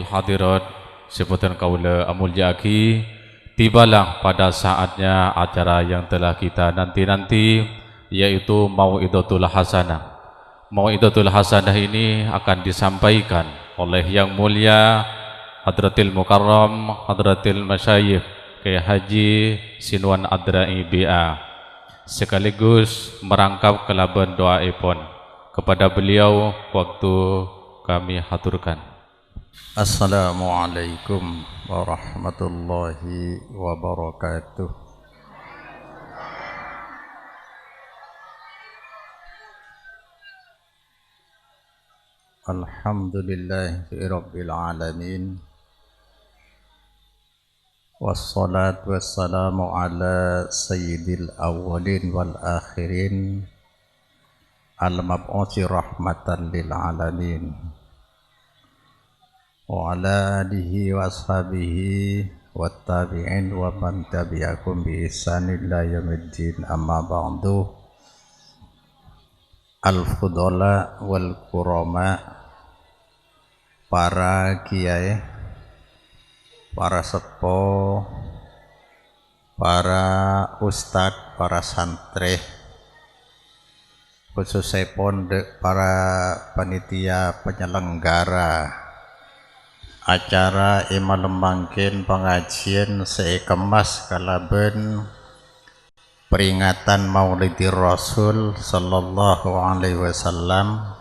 wal hadirat, sebutan kaula amulyaki, tibalah pada saatnya acara yang telah kita nanti-nanti, yaitu Mau'idatul Hasanah. Mau'idatul Hasanah ini akan disampaikan oleh Yang Mulia Hadratil Mukarram Hadratil Masyayikh Kyai Haji Sinwan Adrai BA, sekaligus merangkap kelaban doa ipon kepada beliau waktu kami haturkan. Assalamualaikum warahmatullahi wabarakatuh. Alhamdulillahi rabbil alamin. Wassalatu wassalamu ala sayyidil awwalin wal akhirin, al-mab'uthi rahmatan lil alamin, wa ala alihi wa ashabihi wa tabi'in wa man tabi'akum bi ihsanin ila yaumiddin, amma ba'du. Al-fudala wal kurama, para kiai, para sepo, para ustadz, para santri, khususnya pondok, para panitia penyelenggara acara imalam mangkin pengajian seikemas kalaben peringatan Maulidir Rasul sallallahu alaihi wasallam.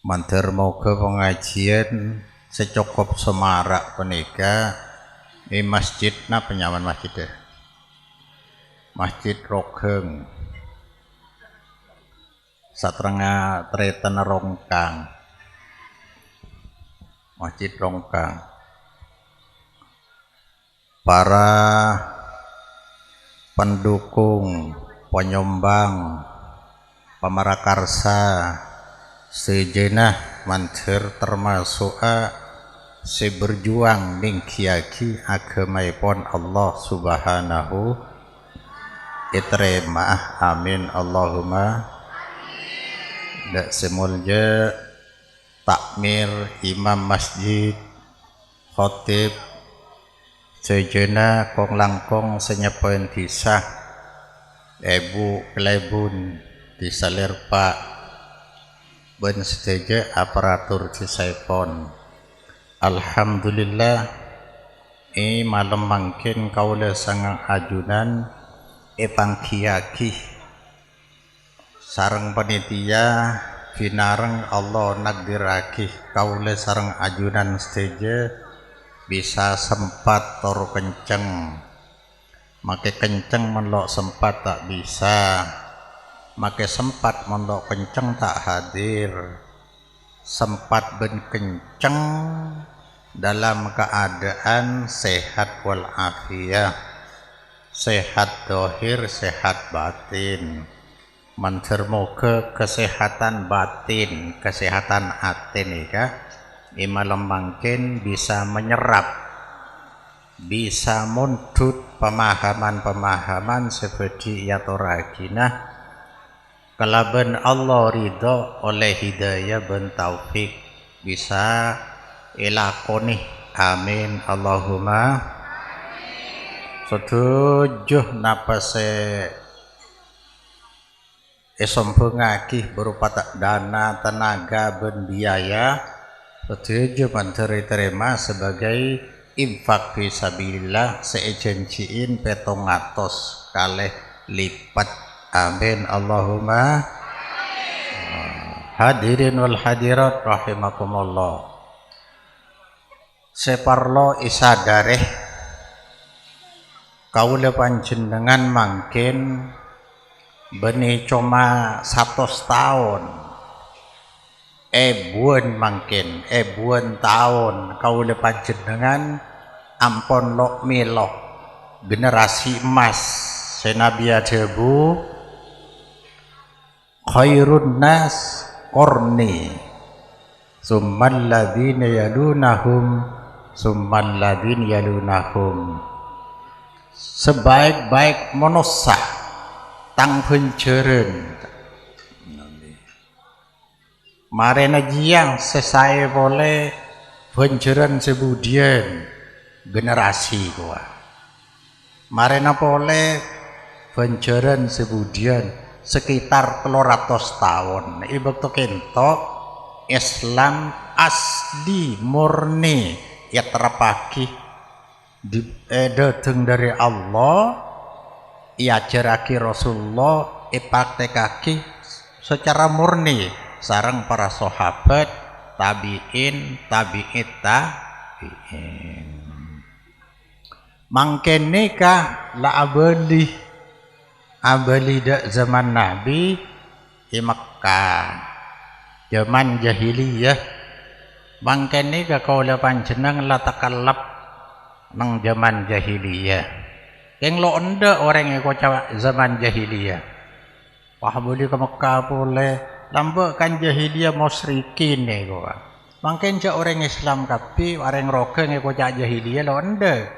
Mantir moga pengajian secukup semarak penika di masjid na penyaman masjid Masjid Rogeng satrenga treten Rongkang, Masjid Rongkang. Para pendukung, penyumbang, pamarakarsa sejenah mantir termasuk si berjuang ningkiaki agamaipun Allah subhanahu iterema, amin Allahumma. Dak semulja takmir imam masjid, khotib sejenah kong langkong senyepoin disah ebu kelebun disalir pak ben sedaja aparatur cisaipon. Alhamdulillah malam mangkin kaula sangang ajunan pangkiaki sareng panitia binareng Allah nagdiraki kaula sareng ajunan sedaja bisa sempat toro kenceng, make kenceng menlok sempat tak bisa, make sempat menlok kenceng tak hadir. Sempat ben kenceng dalam keadaan sehat walafiat, sehat dohir, sehat batin. Mantir moga kesehatan batin, kesehatan hati nika imalam mangkin bisa menyerap, bisa mundut pemahaman-pemahaman seperti yatoragina kalaban Allah ridho oleh hidayah ben taufik bisa ilakoni, amin Allahumma. Setuju napase esompengaki berupa dana, tenaga, ben biaya, setuju menteri terima sebagai infak fisabilillah seejenciin 700 kalih lipat, amin Allahumma. Hadirin wal hadirat rahimakumullah. Separlo isadareh kaula panjenengan mangkin beni cuma 100 tahun buan mangkin buan tahun kaula panjenengan ampon lok milok generasi emas senabiya debu khairun nas qarni summal ladzina yalunahum summal ladzina yalunahum. Sebaik-baik manusia tang penjeren Marena jiang sesai boleh penceran sebudian generasi gua. Marena boleh penceran sebudian sekitar 200 tahun. Ibu tu kentok Islam asli murni ya terpaki datang dari Allah, iajaraki Rasulullah, ipraktekaki secara murni sareng para sahabat, tabiin, tabi'it tabi'in. Mangkene ka la abali dak zaman Nabi di Mekkah, zaman jahiliyah. Mangkene ka kaula panjenengan la takallap nang zaman jahiliyah. Yang lo enda orang yang kocak zaman jahiliyah. Wah boleh ke Mekah boleh. Lambat kan jahiliyah musyrikin ni kau. Mungkin cak orang Islam kapi, orang rokeng yang kocak jahiliyah lo enda.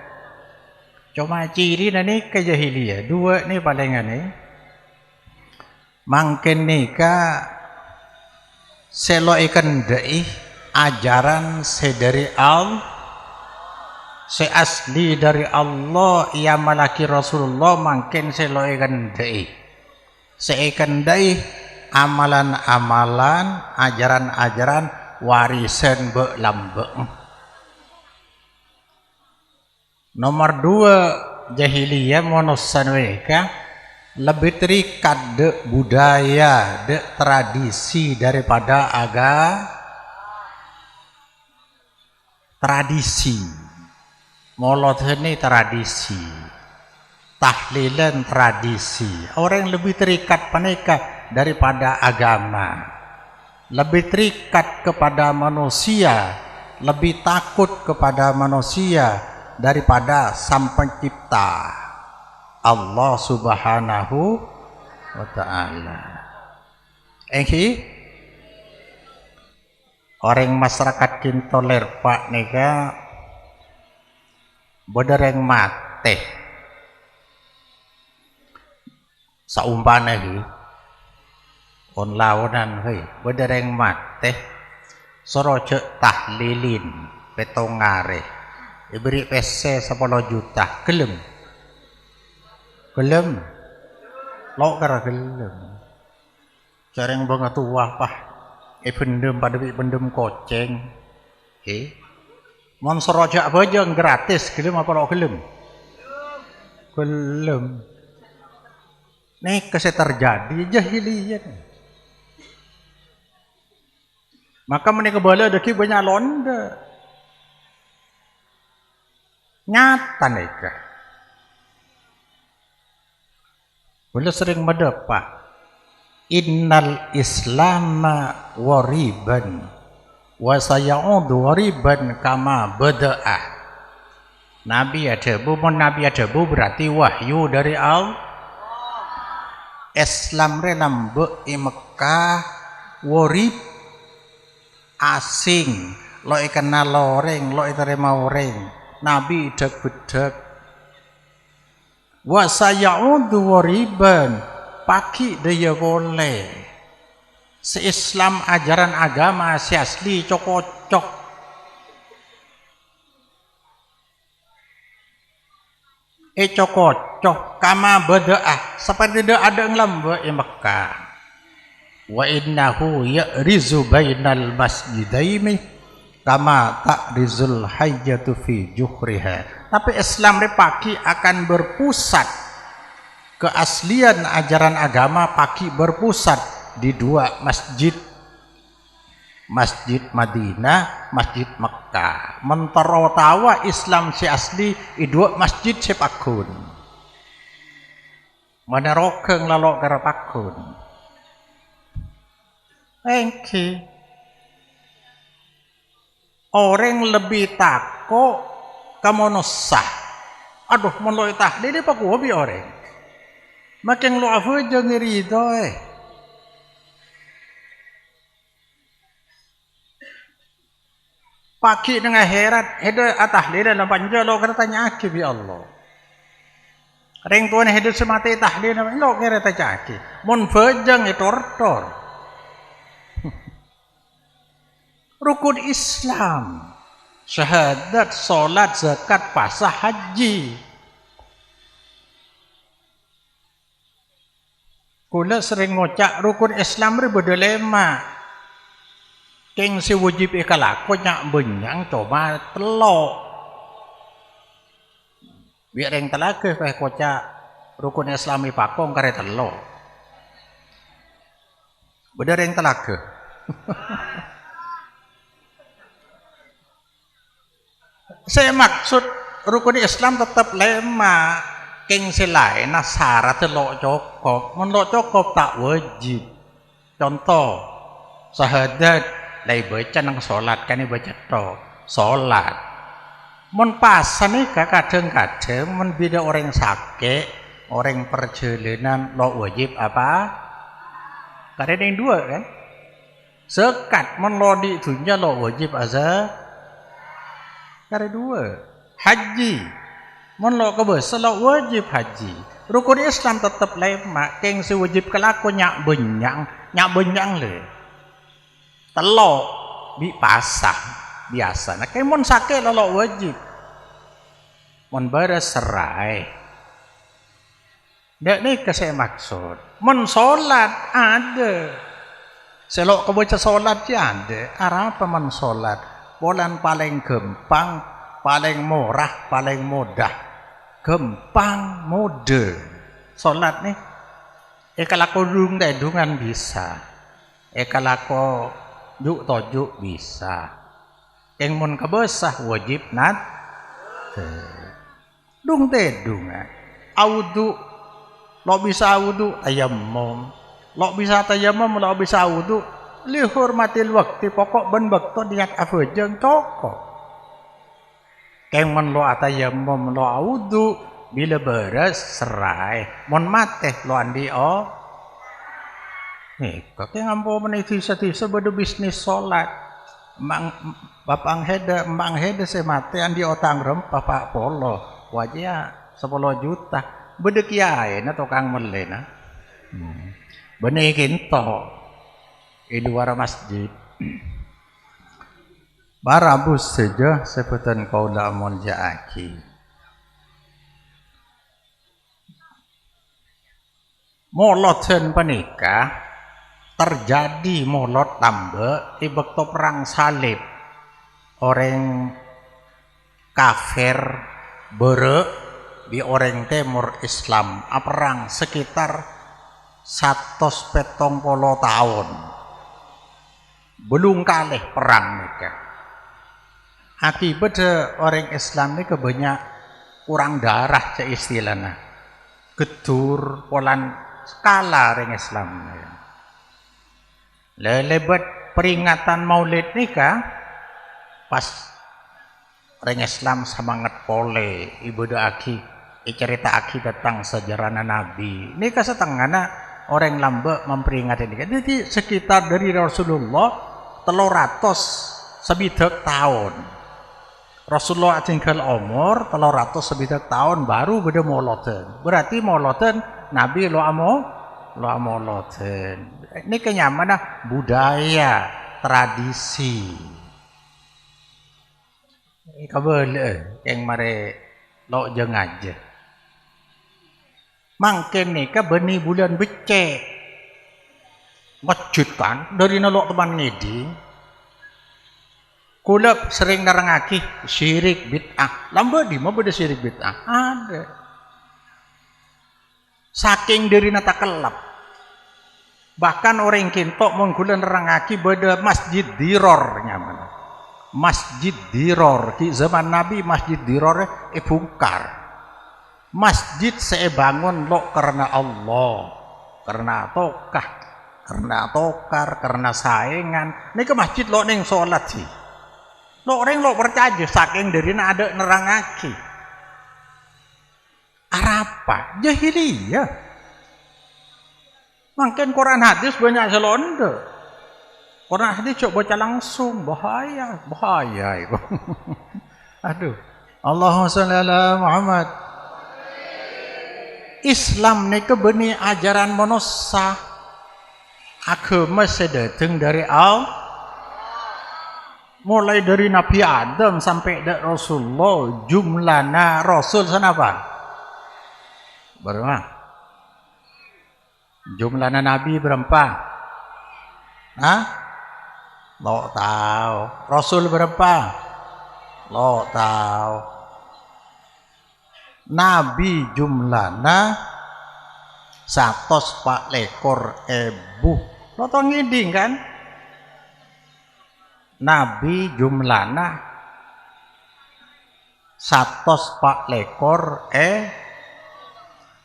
Cuma ciri ni ke jahiliyah. Dua ni palingan ni. Mungkin ni ka selo ikan dai ajaran sedari se asli dari Allah ia malaki Rasulullah mungkin selo ikan dai. Seikan dai amalan-amalan, ajaran-ajaran warisan belambe. Nomor 2 jahiliyah manusia mereka lebih terikat de budaya, de tradisi daripada tradisi. Molot ini tradisi, tahlilan tradisi. Orang yang lebih terikat mereka daripada agama, lebih terikat kepada manusia, lebih takut kepada manusia daripada Sang Pencipta Allah Subhanahu wa Ta'ala. Orang masyarakat kintoler pak nega bodereng mate saumpana on lawanan bodereng mate soroce tahlilin petongare diberi PC 10 juta gelem lo kara gelem careng banget tuah pah pendem pada pendem koceng mon soroja bajang gratis gelem apa lo gelem nih kese terjadi jahiliyah. Maka mereka bala deki banyak londa nyata neka boleh sering mendapat innal islama wariban wa sayaudu wariban kama bada'a. Nabi ada bu berarti wahyu dari Allah. Islam renambe i Mekah warib asing lo ikan loreng lo iterima oreng Nabi deg-deg wa sayaudu wariban paki dia boleh se-Islam ajaran agama si asli cocok cocok kama bada'ah seperti dia ada ngelambe di Mekah wa innahu ya'rizu bainal masjidaini kama ta'rizul hayyatu fi juhriha. Tapi Islam repaki akan berpusat keaslian ajaran agama paki berpusat di 2 masjid, Masjid Madinah, Masjid Mekkah. Mentarawa Islam si asli i 2 masjid sepakun. Mana rokeng lalok garapakun. Engki orang lebih takut kamu nosah. Aduh mulai tahlil dia paku hobi orang. Makin lu afu jangan ridho Paki dengan herat, heda tahlil dalam panjang lo kena tanya aki bi Allah. Ring tuan heda semati tahlil lo kena tanya aki. Mun fajang itu tortor. rukun Islam. Syahadat, salat, zakat, puasa, haji. Kula sering ngocak rukun Islam ri berdelema. Keng si wajib ikalako nyak benyang coba telok. Biar yang telaga kaya kocak rukun Islami pakong kare telok. Bener yang telaga. Saya maksud rukun Islam tetap lema. Keng silai na syarat telok cukup. Menlok cukup tak wajib. Contoh syahadat lai baca nang salat kan baca to salat. Mun pasan ika kadang-kadang mun beda orang sakit, orang perjalanan lo wajib apa? Karena yang dua kan. Zakat mun lo di dunia lo wajib aza. Karena dua. Haji mun lo kebesa lo wajib haji. Rukun Islam tetap lema keng si wajib kelaku nyak benyang le. Telok bi pasang biasa. Nah, kayak mon sakit lo wajib. Mon beres serai. Dek ni ke saya maksud. Mon solat ada. Selok kebaca solat je ada. Arah apa mon solat? Bulan paling gampang, paling murah, paling mudah. Gampang, mudah. Solat nih. Kalau kau dung dungan bisa. Kalau kau juk tojuk bisa. Yang mun kebesah wajib nat. Dung tedung. Audu. Lo bisa audu tayammum. Lo bisa tayammum, lo bisa audu. Li hormatil waktu pokok ben bakto niat afajeng toko. Yang mun lo tayammum lo audu bila beres serai. Mun mate lo andi kakek ngampo menitisa-tisa pada bisnis solat. Bapak heda saya mati andi otang rempah Pak Polo. Wajah 10 juta. Beda kiai na tukang melena. Benekin to. Di luar masjid. Barabus saja sebutan kaula amon jaaki. Moloten panikah terjadi molot tambah di waktu perang salib. Orang kafir di orang timur Islam perang sekitar 170 tahun. Belum kalih perang mereka. Akibat orang Islam ini kebanyak kurang darah istilahnya. Gedur polan skala orang Islam. Lebat peringatan Maulid nikah pas orang Islam semangat pole ibadah aki cerita aki tentang sejarah Nabi. Nikah setengahnya orang lamba memperingati nikah. Jadi sekitar dari Rasulullah 300 sebidak tahun. Rasulullah tinggal umur 300 sebidak tahun baru beda moloten. Berarti moloten Nabi lo amoloten. Ini kenyamanan budaya, tradisi. Kabel yang mare lo jeng aja. Mangken nih ke benih bulan becek. Masjid kan dari nolok teman ngedi. Kulap sering narangaki syirik bid'ah. Lamba di mana beda syirik bid'ah? Ada. Saking dari nata kelap. Bahkan orang kintok menggulan nerangaki beda masjid diror nyaman. Masjid diror di zaman Nabi masjid diror bungkar. Masjid saya bangun lo karena Allah, karena tokah, karena tokar, karena saingan. Ini ke masjid lo neng sholat sih. Lo orang lo percaya saking dari ada nerangaki. Arapa jahiliyah. Makin Quran hadis banyak selonde. Quran hadis coba baca langsung bahaya itu. Aduh. Allahumma shalli ala Muhammad. Islam ni ke benih ajaran manusia. Agama sedateng dari Allah. Mulai dari Nabi Adam sampai dak Rasulullah, jumlahnya Rasul sana apa? Berapa? Jumlahnya Nabi berapa? Hah? Lo tahu. Rasul berapa? Lo tahu. Nabi jumlahnya 104.000. Lo tau ngiding kan? Nabi jumlahnya 104.000.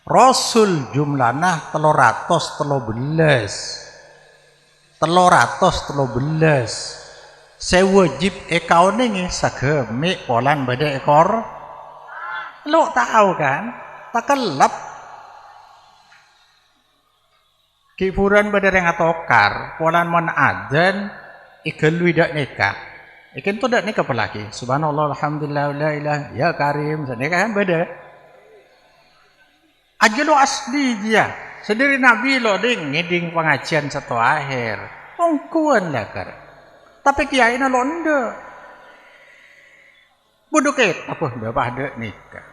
Rasul jumlahnya 313. Sewajib ekau ni sageme polan beda ekor. Lo tahu kan? Tak kelap. Kipuran pada yang atokar polan mon adan ikelui dak nikah. Ikan tu dak nikah pelaki. Subhanallah alhamdulillah la ilaha ya karim. Nikah kan beda. Aja lo asli dia. Sendiri Nabi lo ding ngiding pengajian satu akhir. Ongkuan lah kar. Tapi kiai na lo ndak. Buduket apa berapa ada nikah.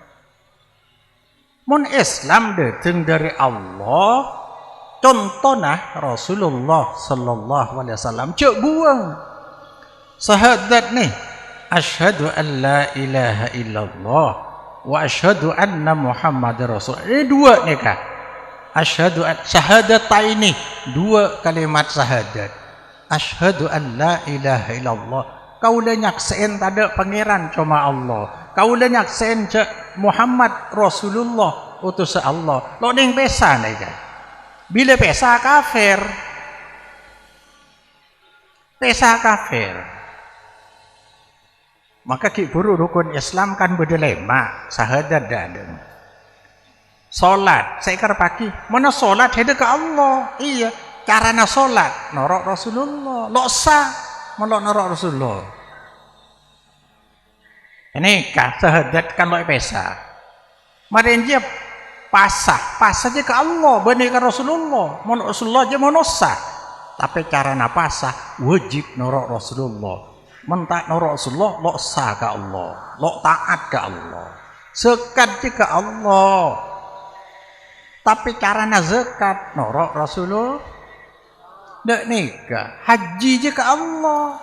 Mun Islam datang dari Allah. Contohnya Rasulullah sallallahu alaihi wasallam cek buang syahadat nih asyhadu an la ilaha illallah wa asyhadu anna muhammadar rasul. Ini dua nih kak. Asyhadu an syahadataini, dua kalimat syahadat. Asyhadu an la ilaha illallah. Kau dah nyaksain tak ada pangeran cuma Allah. Kau dah nyaksain cek Muhammad Rasulullah utus Allah. Lo ning pesa nih kak. Bila pesa kafir. Pesa kafir. Maka kiburu rukun Islam kan berdelema. Sahadat dan solat. Saya kira pagi. Mana solat? Heda ke Allah. Iya. Karena solat. Norok Rasulullah. Loksa. Melok norok Rasulullah. Ini kah sahadat kan lo pesa. Mari dia pasah. Pasah aja ke Allah. Benih ke Rasulullah. Menurut Rasulullah aja monosah. Tapi caranya pasah. Wajib norok Rasulullah. Mentak norok Rasulullah, lo sah ke Allah, lo taat ke Allah, zakat ke Allah. Tapi caranya zakat norok Rasulullah, ndak nikah, haji je ke Allah.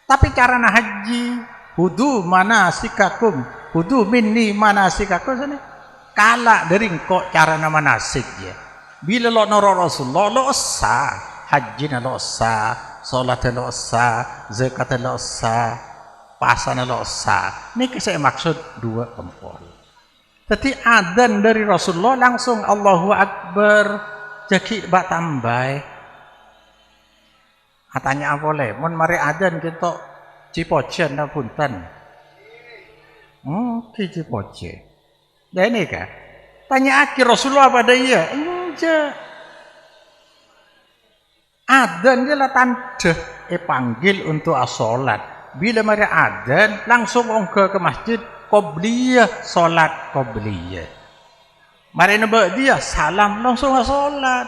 Tapi caranya haji, hudu manasikakum, hudu minni manasikakum sana. Kalah dari engkau caranya manasik je. Bila lo norok Rasulullah, lo sah, haji lo sah. Salat lo sah, zakat lo sah, pasana lo sah. Ini saya maksud dua tempol. Jadi adzan dari Rasulullah langsung Allahu Akbar. Jadi bak tambah. Katanya apa boleh? Mun mari adzan kita cipojen na punten. Cipojen. Dan ini kah? Tanya akhir Rasulullah pada iya. Enggak. Adzan dia lah tanda panggil untuk as-salat. Bila mari adzan langsung ongke ke masjid qobliyah, salat qobliyah. Mari nebak dia salam langsung salat.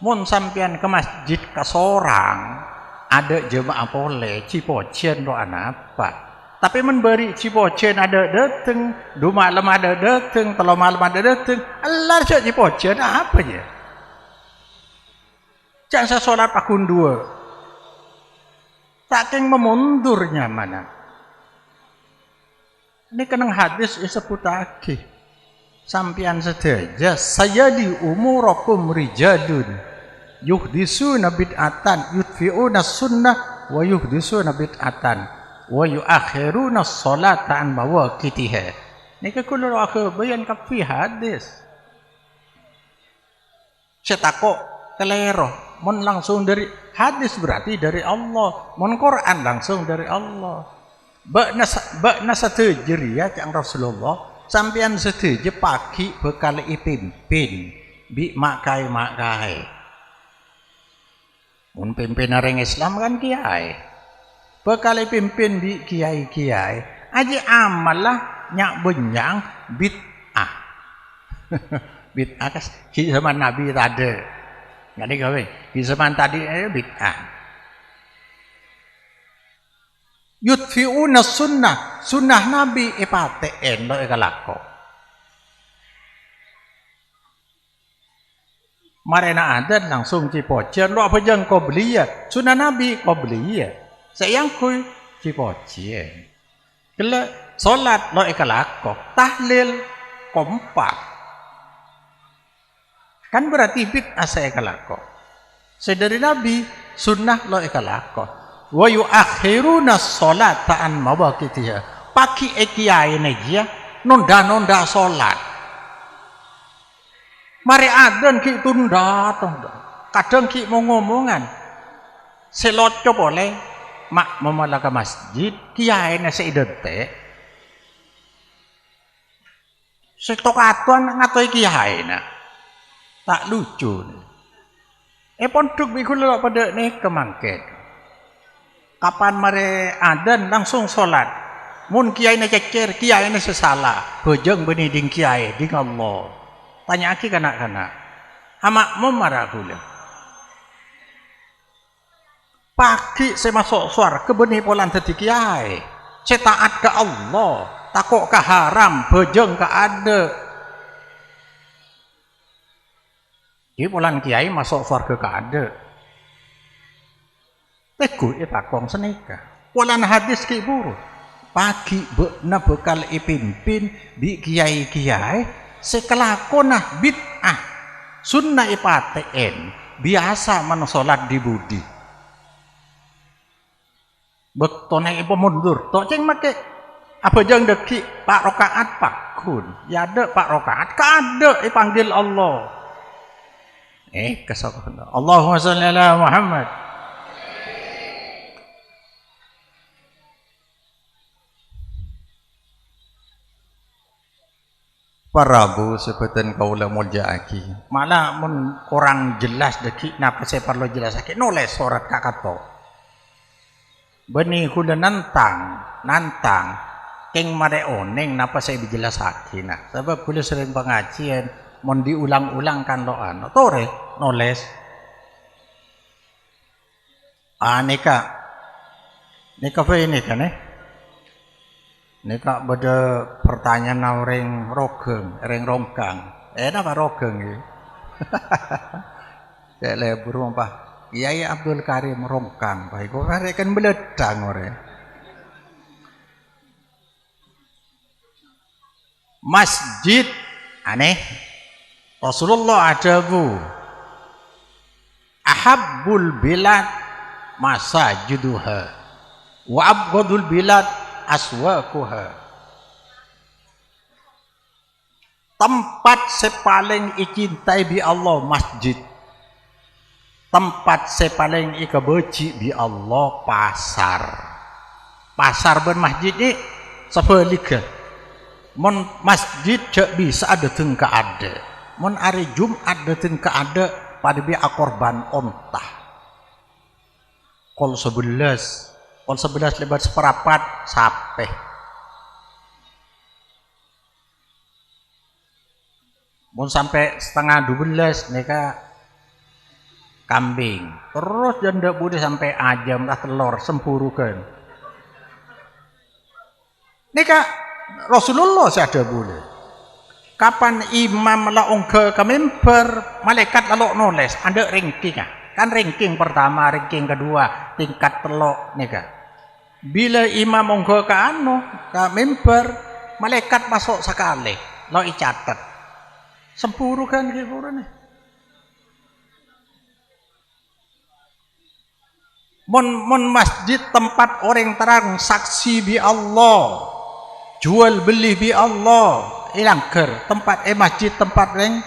Mun sampean ke masjid ke sorang ada jemaah boleh cipojen lo apa. Tapi memberi cipojen ada dateng, 2 malam ada dateng, 3 malam ada dateng. Allah cak cipojen apa je? Jangan saya sholat pakun 2. Saking memundurnya mana. Ini kenang hadis disebut lagi. Sampian sedaja saya di umurakum rijalun yuhdisuna bid'atan yudfi'una sunnah wa yuhdisuna bid'atan wa yuakhiruna sholata an mawaqitiha. Ini kullu akhir bayan kafi hadis. Setako kelero. Mon langsung dari hadis berarti dari Allah. Mon Quran langsung dari Allah. Bakna satu jeria yang Rasulullah. Sampian setuju pagi bekal pimpin. Bi makai. Mon pimpin orang Islam kan kiai. Bekal pimpin bi kiai. Aji amalah nyak benyang bid'ah. Bid'ah kas zaman Nabi tadi. Nggak gawe. Di zaman tadi bid'ah. yutfi'una sunnah nabi ipateen lo ikalako marena adan langsung cipojen lo apa jang qobliyah sunnah nabi qobliyah sayang kuy cipojen kele salat lo ikalako tahlil kompak kan berarti bid'ah saya ikalako sedari nabi sunnah lo ikalako wa yuakhiruna sholata an mawaqitiha pagi kiai negia nunda salat mari adan ki tunda kadang ki mau ngomongan seloco boleh mak memalaka masjid kiai na seidente setokatuan ngatoi kiai na tak lucu pondok biku lelok pada nih kemangket kapan mare adan langsung sholat mun kiai na cecer kiai na sesalah bojong benih ding kiai ding Allah tanya aki kanak-kanak amak memarah gula pagi saya masuk suar ke benih polan tadi kiai saya taat ke Allah takut ke haram bojong ke ada di polan kiai masuk surga ke ada teguh takong senika polan hadis ki buru pagi bekna bekal ipimpin bi kiai sekelakona bid'ah sunnah ipaten biasa man sholat di budi bektone ipo mundur tok ceng make apa jang deki pak rokaat pak kun ya ada pak rokaat kada panggil Allah kesokan Allahumma sholli ala Muhammad Parabu sebutan kaula mulja aki malah mun kurang jelas deki napa saya perlu jelas aki nulis surat kakato benih kuda nantang keng mare oneng napa saya dijelas aki nah sebab kuda sering pengajian mun diulang-ulang kan doan tore nulis nika apa ini kan Nika beda pertanyaan orang rongkang. Napa rogeng ya? Saya lebur Pak. Kiai Abdul Karim rongkang. Pak kok kan meledang ore. Masjid aneh. Rasulullah adabu. Ahabbul bilad masajiduha. Wa abghadul bilad aswaquha tempat sepaling icintai bi Allah masjid tempat sepaling ikabeci bi Allah pasar ben masjid ini sebaliga mon masjid cek bisa ada tengka ada mon hari Jumat ada tengka ada pada bi akorban ontah kol 11 lebar seperapat sampai mau sampai setengah 12 neka kambing terus janda budi sampai ajam lah telur sempurukan neka Rasulullah ada boleh kapan imam laung ke mimbar malaikat lalu nulis ada ranking kan ranking pertama ranking kedua tingkat telok neka bila imam monggo ka mimbar malaikat masuk sekali lo icatat sempuru kan gitu nih mon masjid tempat orang transaksi bi Allah jual beli bi Allah ilangker tempat masjid tempat yang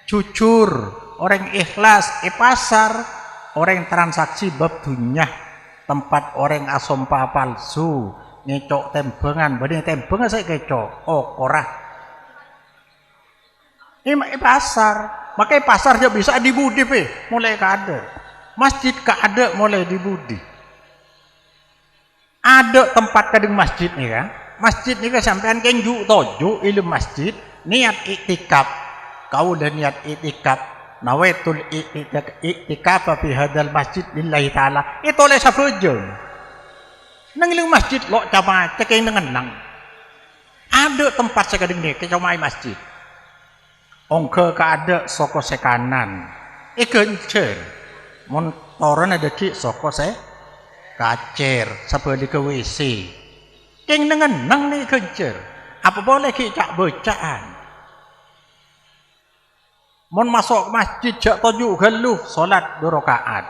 jujur orang ikhlas pasar orang transaksi bab dunyah tempat orang asompa palsu ngecok tembengan benih tembengan saya kecok korah ini pasar makanya pasar dia bisa dibudi mulai kada masjid kada mulai dibudi ada tempat kadang masjid nih kan masjid nih kan sampean kenju tojo ilmu masjid niat iktikaf kau dan niat iktikaf nawaitul i'tikaf fi hadzal masjid lillahi taala itu oleh safujun nang ling masjid lo jamaah cekeng nang ada tempat sekadang ni ke jamaah masjid ongke ka ada soko sekanan kencer mon toran ada ki soko se kacer sabali ke WC keng nang ni kencer apa boleh ki cak bacaan mon masuk masjid jak tujuh geluh solat 2 rakaat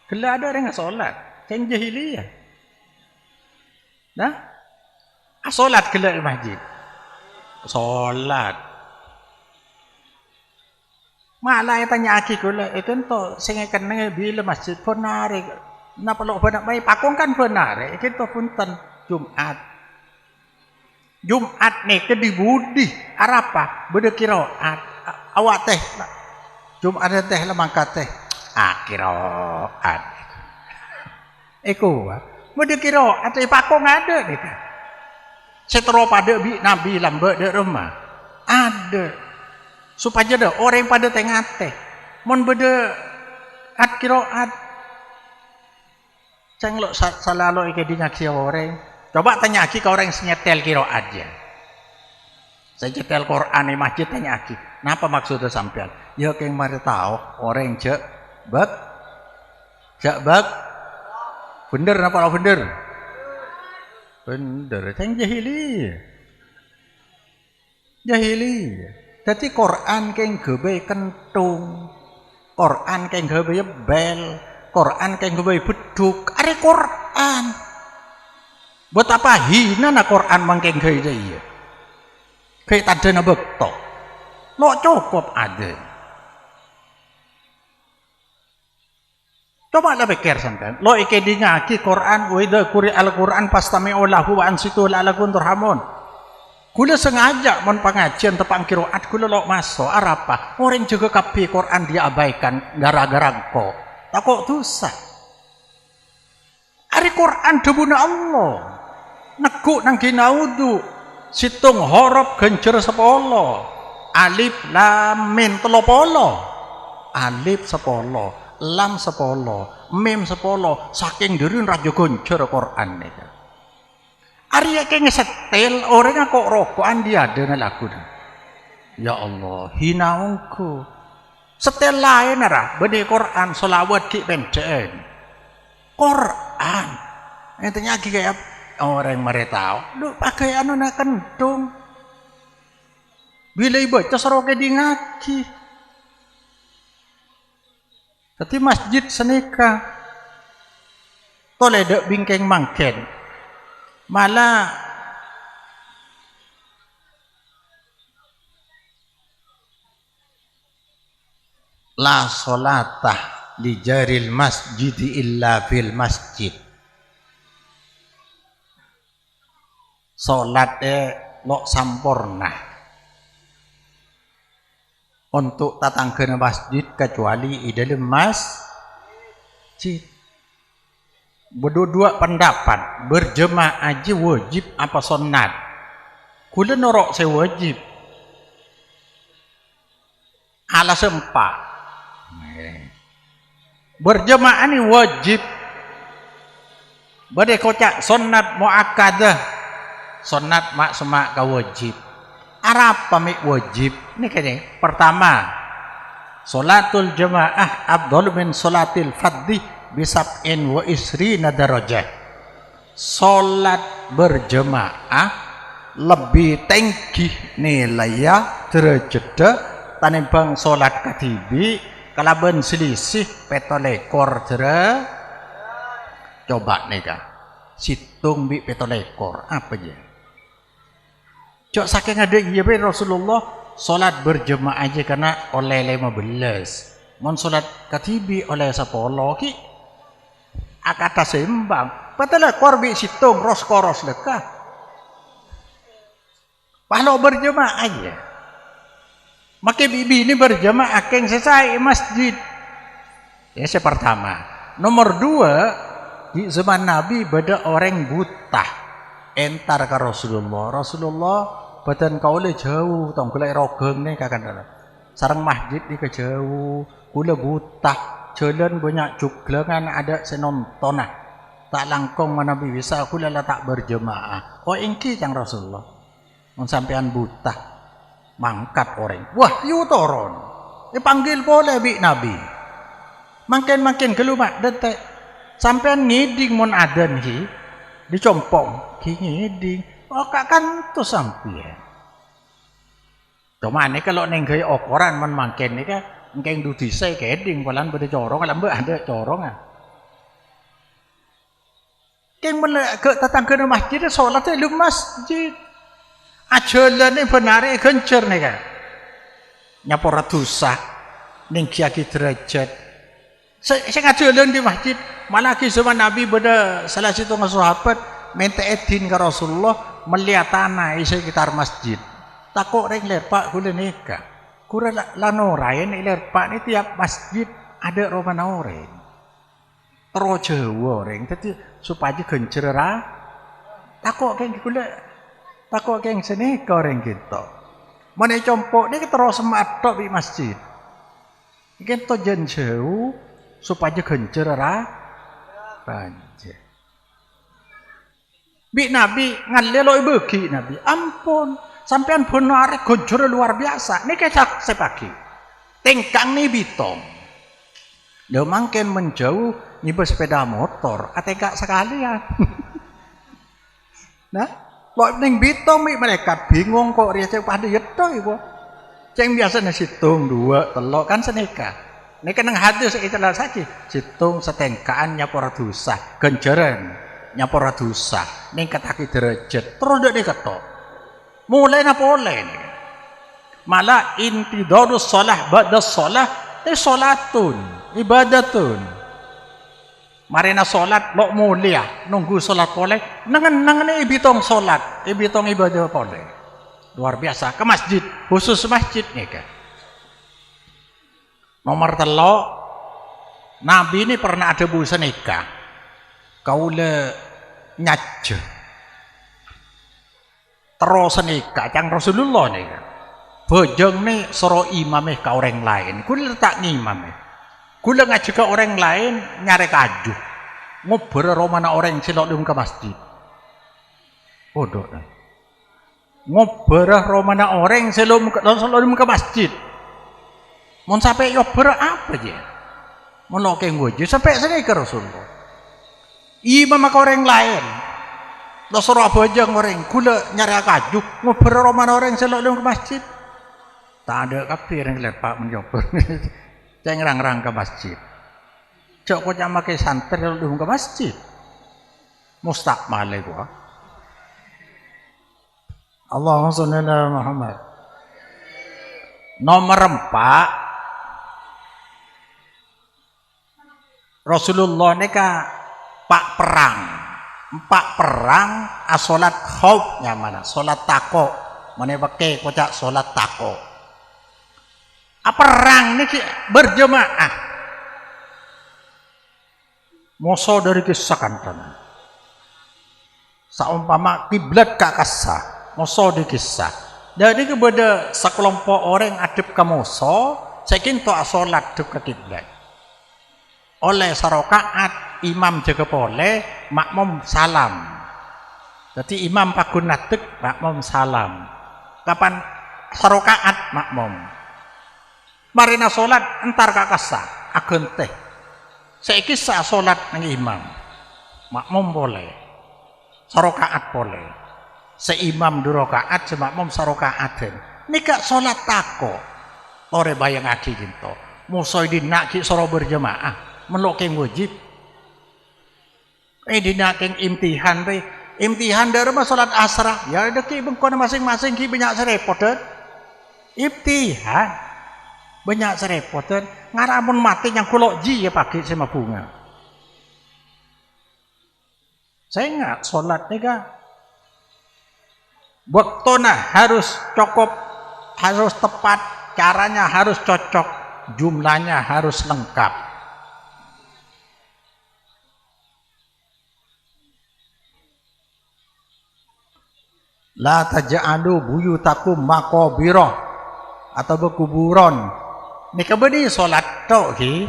gela ada orang solat keng jahiliyah nah, solat gila di masjid. Solat. Malah yang tanya aki gula, itu tuh sengakan nengah bila masjid pun narik. Napa lo benar baik pakong kan pun narik. Itu pun ten Jumat. Jumat nih ke di budi. Arapa? Beda kiroat. Awak teh. Jumat teh lah mangkat teh. Kiroat. Eko Mudi kira atau pakong ada ni kan. Setero pada Nabi lambat de rumah. Ada. Supaya ada orang pada tengah teh. Mon beda at kiraat. Cenglok salah lo ike dinyaksi orang. Coba tanya aki ke orang senyetel kiraat je. Saya cetel Quran di masjid tanya aki. Napa maksudnya sampean? Ya keng mari tahu orang cek bak. Bener apa lo bener? Bener, yang jahiliyah. Jadi Quran keng gebe kentung, Quran keng gebe bel, Quran keng gebe beduk. Are Quran. Buat apa hina na Quran mangkeng gebe iya? Kayak tadi na bektok. Lo cukup ada. Coba lah pikir sampean. Lo ike dingaki Quran, wa idza quri al-Quran fastami'u lahu wa ansitu la'allakum turhamun. Kula sengaja mon pengajian tepang qiraat kula lo masuk arapa. Orang juga kapi Quran dia abaikan gara-gara kok. Takok dosa. Ari Quran debuna Allah. Nekuk nang ginaudu. Situng huruf genjer 10. Alif lam mim 30. Alif 10. Lam 10, mim 10, saking dirin raja goncer Quran ni. Arya keng setel orang kok rokokan dia ada lagu. Ya Allah, hinaungku. Setel lain arah, bede Quran solawat ki pencen. Quran. Entenya ki kayak orang mereka tahu. Lu pakai anu nak kentung. Bila ibadah seroke di ngaki. Tapi masjid senika tole dek bingkeng mangken malah la solatah li jaril masjid illa fil masjid. Solat lo sampurna untuk tatangkeun masjid kecuali di dalam masjid. Berdua pendapat berjemaah aja wajib apa sunat. Kula norok saya wajib. Ala sempat. Berjemaah ini wajib. Bade kocak sunat muakkadah. Sunat mak semak ka wajib. Arab pamik wajib ini kayaknya pertama salatul jamaah afdal min salatil fardhi bisab'in wa isrina darajah. Salat berjamaah lebih tinggi nilainya derajatnya tanimbang salat katibi kalaban selisih 17 derajat. Coba nih kak situng bi 17 apa aja. Cok saking ada iya be Rasulullah solat berjemaah aja karena oleh 15. Mon solat katibi oleh 10 ki akata seimbang. Patala korbi situng ros koros lekah. Kalau berjemaah aja. Maka bibi ini berjemaah keng selesai masjid. Ya pertama. Nomor 2 di zaman Nabi beda orang buta entar ke Rasulullah. Rasulullah badan kau le jauh, tong kula rogeng nih kakak. Sarang masjid di kejauh, kula buta, jalan banyak juglengan ada senonton nah. tak langkung Nabi bisa kula la tak berjemaah. Oh ingki cang Rasulullah. Mun sampean buta mangkat orang. Wahyu turun. Dipanggil boleh bi Nabi. Makin kelumak detek. Sampean ngiding mun adan hi dicompong ki ngiding. Oh kak kan tu sampean. Cuma ni kalau neng gaya okoran mun makin ni kan engkeng du disai keding palan bade corong lambe ada corong ah. Keng mun ke datang ke masjid salat lu masjid. Ajalan ni benar gencer ni kan. Nyapora dosa ning kiaki derajat. Saya ngajalan di masjid, malah ki zaman Nabi beda salah satu sahabat minta edin ke Rasulullah melihat tanah isi sekitar masjid. Takut reng lerpak kula nikah. Kura lanorain lerpak ni tiap masjid ada romana orang. Terus Jawa reng, tapi supaya gencer ra. Takut keng kula, takut keng seni koreng kita. Mana compok ni terus semat tok di masjid. Kita jen jauh supaya gencer ra banjir. Bi Nabi ngaleloi beki Nabi. Ampun, sampean benar gencer luar biasa. Ni kecak sepaki. Tengkang ni bitong. Dia makin menjauh ni bersepeda motor. Atengkak sekalian. Nah, lo ning bitong mi mereka bingung kok dia cek pada yeto ibu. Ceng biasa nasi situng 2 telok kan seneka. Ini kan yang hadis itulah saja. Situng setengkaan nyapora dosa, genjeren nyapora dosa. Ning kataki derajat terus dak diketok. Mulai napa oleh ini. Malah intidadus shalah ba'da shalah salatun, ibadatun. Marina salat lo mulia nunggu salat oleh nangan ni ibitong salat, ibitong ibadah oleh. Luar biasa ke masjid, khusus masjid nih kan. Nomor telok, Nabi ini pernah ada busa nikah. Kaula nyaje. Terus nikah, cang Rasulullah nih kan. Bojong nih soro imameh ke orang lain. Kula letak ngimameh. Kula ngajak ke orang lain nyari kaju. Ngobrol romana orang silok dum ke masjid. Bodoh dah. Ngobrol romana orang silok dum ke masjid. Mun sampai yo apa je? Mun oke ngojo sampai sini ke Rasulullah. Imam ke orang lain. Dosoro bojong orang kula nyari kaju. Ngobrol romana orang silok dum ke masjid. Tak ada kafe yang lepak menjawab. Jangan rang-rang ke masjid. Cok kau jangan pakai santer kalau ke masjid. Mustakmal itu. Allahumma sholli ala Muhammad. Nomor 4. Rasulullah ni pak perang. Pak perang asolat khaufnya mana? Solat tako. Mana pakai kocak solat tako. Perang ni berjemaah. Moso dari kisah kantan. Saumpama kiblat kak kasah. Moso di kisah. Jadi kepada sekelompok orang adep ke moso. Sekin toa solat adep ke kiblat. Oleh sarokaat imam jaga boleh makmum salam. Jadi imam pakun natek makmum salam. Kapan sarokaat makmum. Marina solat entar kak kasah. Agen teh. Saiki sak salat nang imam. Makmum boleh. Sarokaat boleh. Seimam 2 rakaat, semakmum sarokaaten. Nika salat tako. Ore bayang aki ginto. Musoy dinak ki soro berjemaah. Melokeng wajib. Dinak keng imtihan be. Imtihan dari mah salat asrah. Ya deki bengkona masing-masing ki banyak serepotan. Imtihan. Banyak serepotan. Ngaramun mati yang kulok ji ya pakai sama bunga. Saya ingat sholat ni kan. Waktuna harus cukup, harus tepat, caranya harus cocok, jumlahnya harus lengkap. La taj'alu buyutakum maqabirah atau berkuburan. Ni kabadi solat tok ki.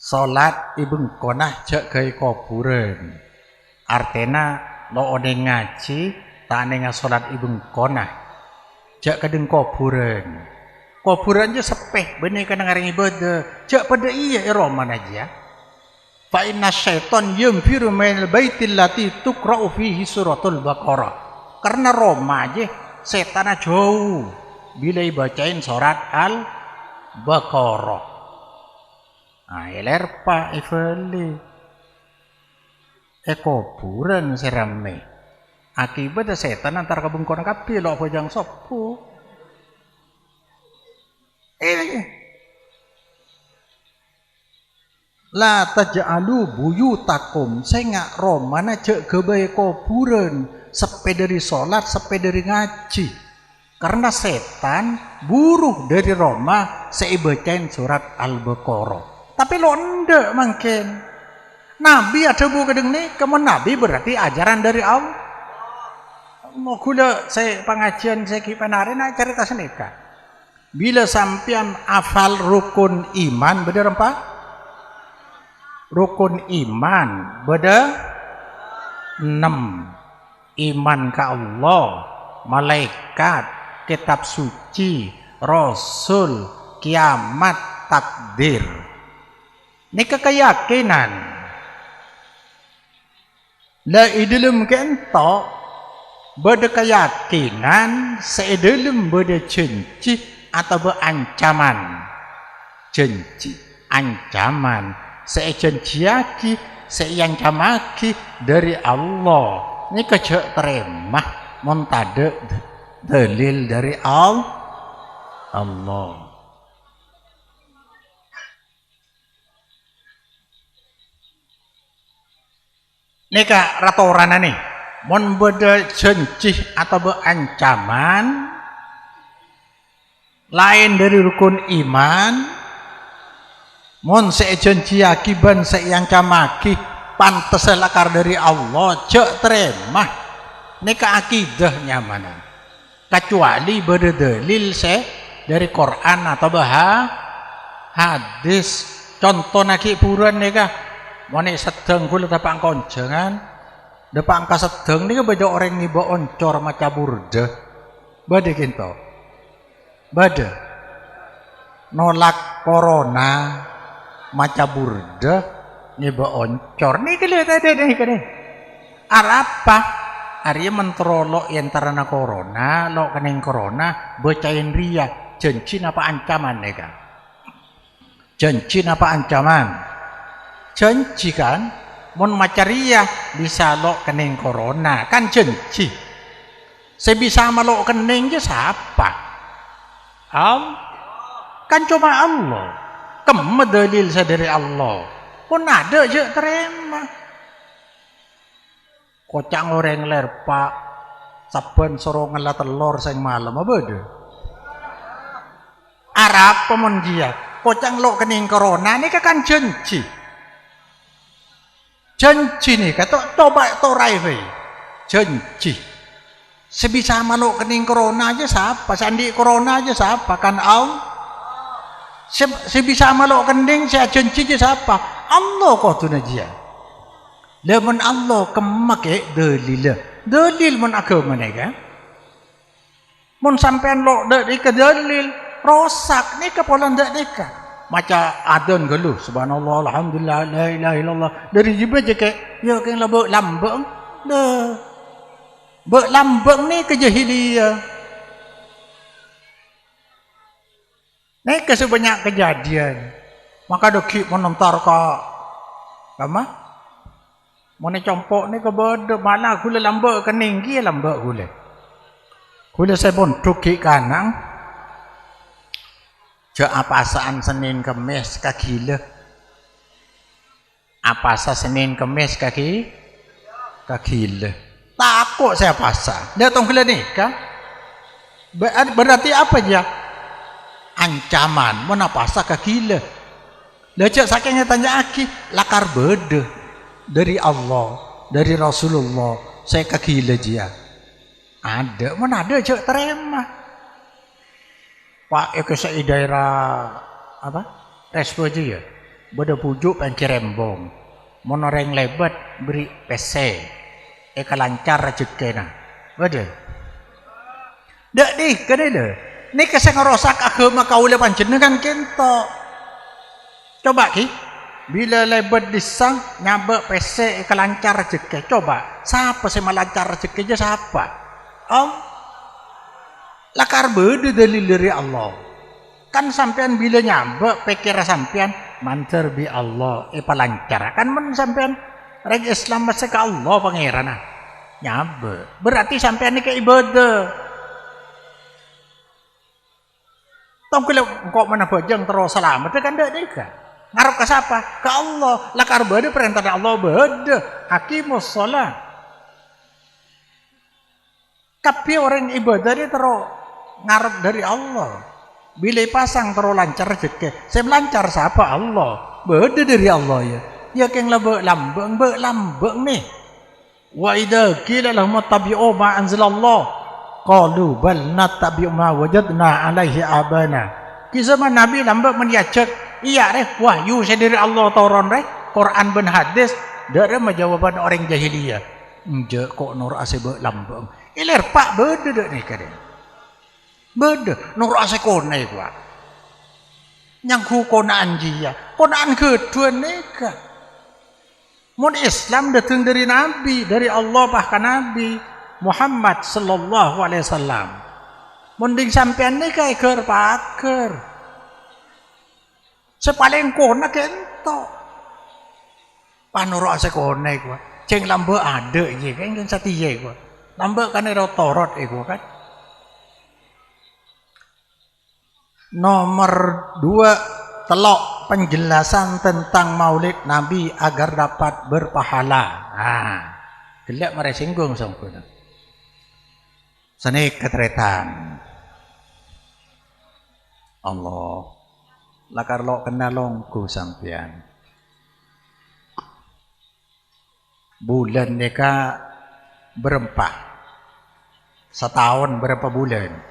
salat ibeng konah cek ke kuburan artena lo one ngaji tak nenga salat ibeng konah cek kedeng kuburan aja sepeh benih kadang ngaring ibadah cek pada iya iroman aja fa inna syaitan yamfiru minal baitil lati tuqra'u fihi suratul baqarah karena Roma aja setan jauh bila dibacain surat al-baqarah ler pak ifali kuburan serame akibat setan antar kabungkon kapi lo bojang sopo la taj'alu buyutakum saya romana cek kebae kuburan sepe dari sholat sepe dari ngaji karena setan buruh dari Roma saya bacain surat al-baqarah tapi lo ndak mungkin Nabi ada buku kedeng nih kamu Nabi berarti ajaran dari Allah mau kula saya pengajian saya kipanare nak cerita seneka bila sampean hafal rukun iman bener apa? Rukun iman beda 6 iman ke Allah malaikat kitab suci rasul kiamat takdir ini keyakinan la idilum kentok beda keyakinan seidilum beda janji atau berancaman janji ancaman sejanjiaki seancamaki dari Allah ini kejak teremah montade dalil dari Allah ini kak ratorana nih mon beda janji atau berancaman lain dari rukun iman mon sejanji akiban seancamaki pantes lakar dari Allah cek teremah ini keakidahnya mana kecuali berdalil dari Quran atau hadis contoh naki puran nih kah mone sedeng kula dapat konjengan dapat angka sedeng nih beda orang niba oncor maca burda bade kinto bade nolak corona maca burda niba oncor nih kelihatan nih kan arapa Arya menterolok yang tarana corona lo keneng corona bacain ria janji apa ancaman nih kan janji apa ancaman janji kan mon macaria bisa lo keneng corona kan janji sebisa malo keneng je siapa kan cuma Allah kemana dalil dari Allah pun ada je terima kocang orang lerpa saben sorongan lah telur sayang malam apa ada Arab pemon dia kocang lo kening corona ini kan janji nih kata coba torai janji sebisa malo kening corona aja siapa sandi corona aja siapa kan sebisa malo kening saya janji aja siapa Allah kau tu najia lemon Allah kemak dalil mon agama mereka mon sampean lo dari ke dalil rosak ni ke pola ndak nika maca adon gelu subhanallah alhamdulillah la ilaha illallah dari jibril je ke ya ke lambang dah berlambang ni kejahiliyah ni kesebanyak kejadian maka dokik menentar ka lama mana compok ni ke bodoh mana gula lambak kening kia lambak gula saya pun dokik kanang je apasaan Senin Kemis kaki le apasa Senin Kemis kaki le takut saya pasang dia tong kela ni kan berarti apa dia ancaman mana pasang kaki le lecek saking tanya aki lakar beda dari Allah dari Rasulullah saya kaki le dia ada mana ada cek terima Pak ke daerah apa respo aja ya beda pujuk pengkirim bom. Monoreng lebat beri PC. Lancar rezekina. Beda. Dak di kene de. Ni keseng ngerosak agama kaula panjenengan kento. Coba ki, bila lebat disang nyabek PC lancar rezeki. Coba, siapa sih melancar rezekinya siapa? Lakar beda dalil dari Allah. Kan sampean bila nyabek pikir sampean mantar bi Allah palancar. Kan men sampean reg Islam masih ke Allah pangeran nyabek. Berarti sampean ini ke ibadah. Tong kula kok mana bajang terus selamat kan ndak deka. Ngarep ke siapa? Ke Allah. Lakar beda perintah Allah beda. Hakimus shalah. Tapi orang ibadah dia terus ngarep dari Allah. Bila pasang terus lancar rezeki. Saya melancar siapa? Allah. Beda dari Allah ya. Ya keng lambeng nih. Wa idza qila lahum tabi'u ma anzalallah qalu bal nattabi'u ma wajadna alaihi abana. Di zaman Nabi lambek mendiajak, iya reh wahyu dari Allah turun reh, Quran ben hadis, dari jawaban orang jahiliyah. Enje kok nur asebe lambeng. Iler pak beda dak nih kade. Beda nur ase kone gua. Yang ku kona anjia, konaan kedua neka. Mun Islam datang dari Nabi, dari Allah bahkan Nabi Muhammad sallallahu alaihi wasallam. Mending sampean nih kayak ker paker. Sepaling kona kento. Panuro ase kone gua. Ceng lambe ada ye kan satiye gua. Lambe kan ero torot gua kan. Nomor 2 telok penjelasan tentang Maulid Nabi agar dapat berpahala. Gelak mare singgung sampun. Seni ketretan. Allah lakar lo kena longku sampean. Bulan neka berempat. Setahun berapa bulan?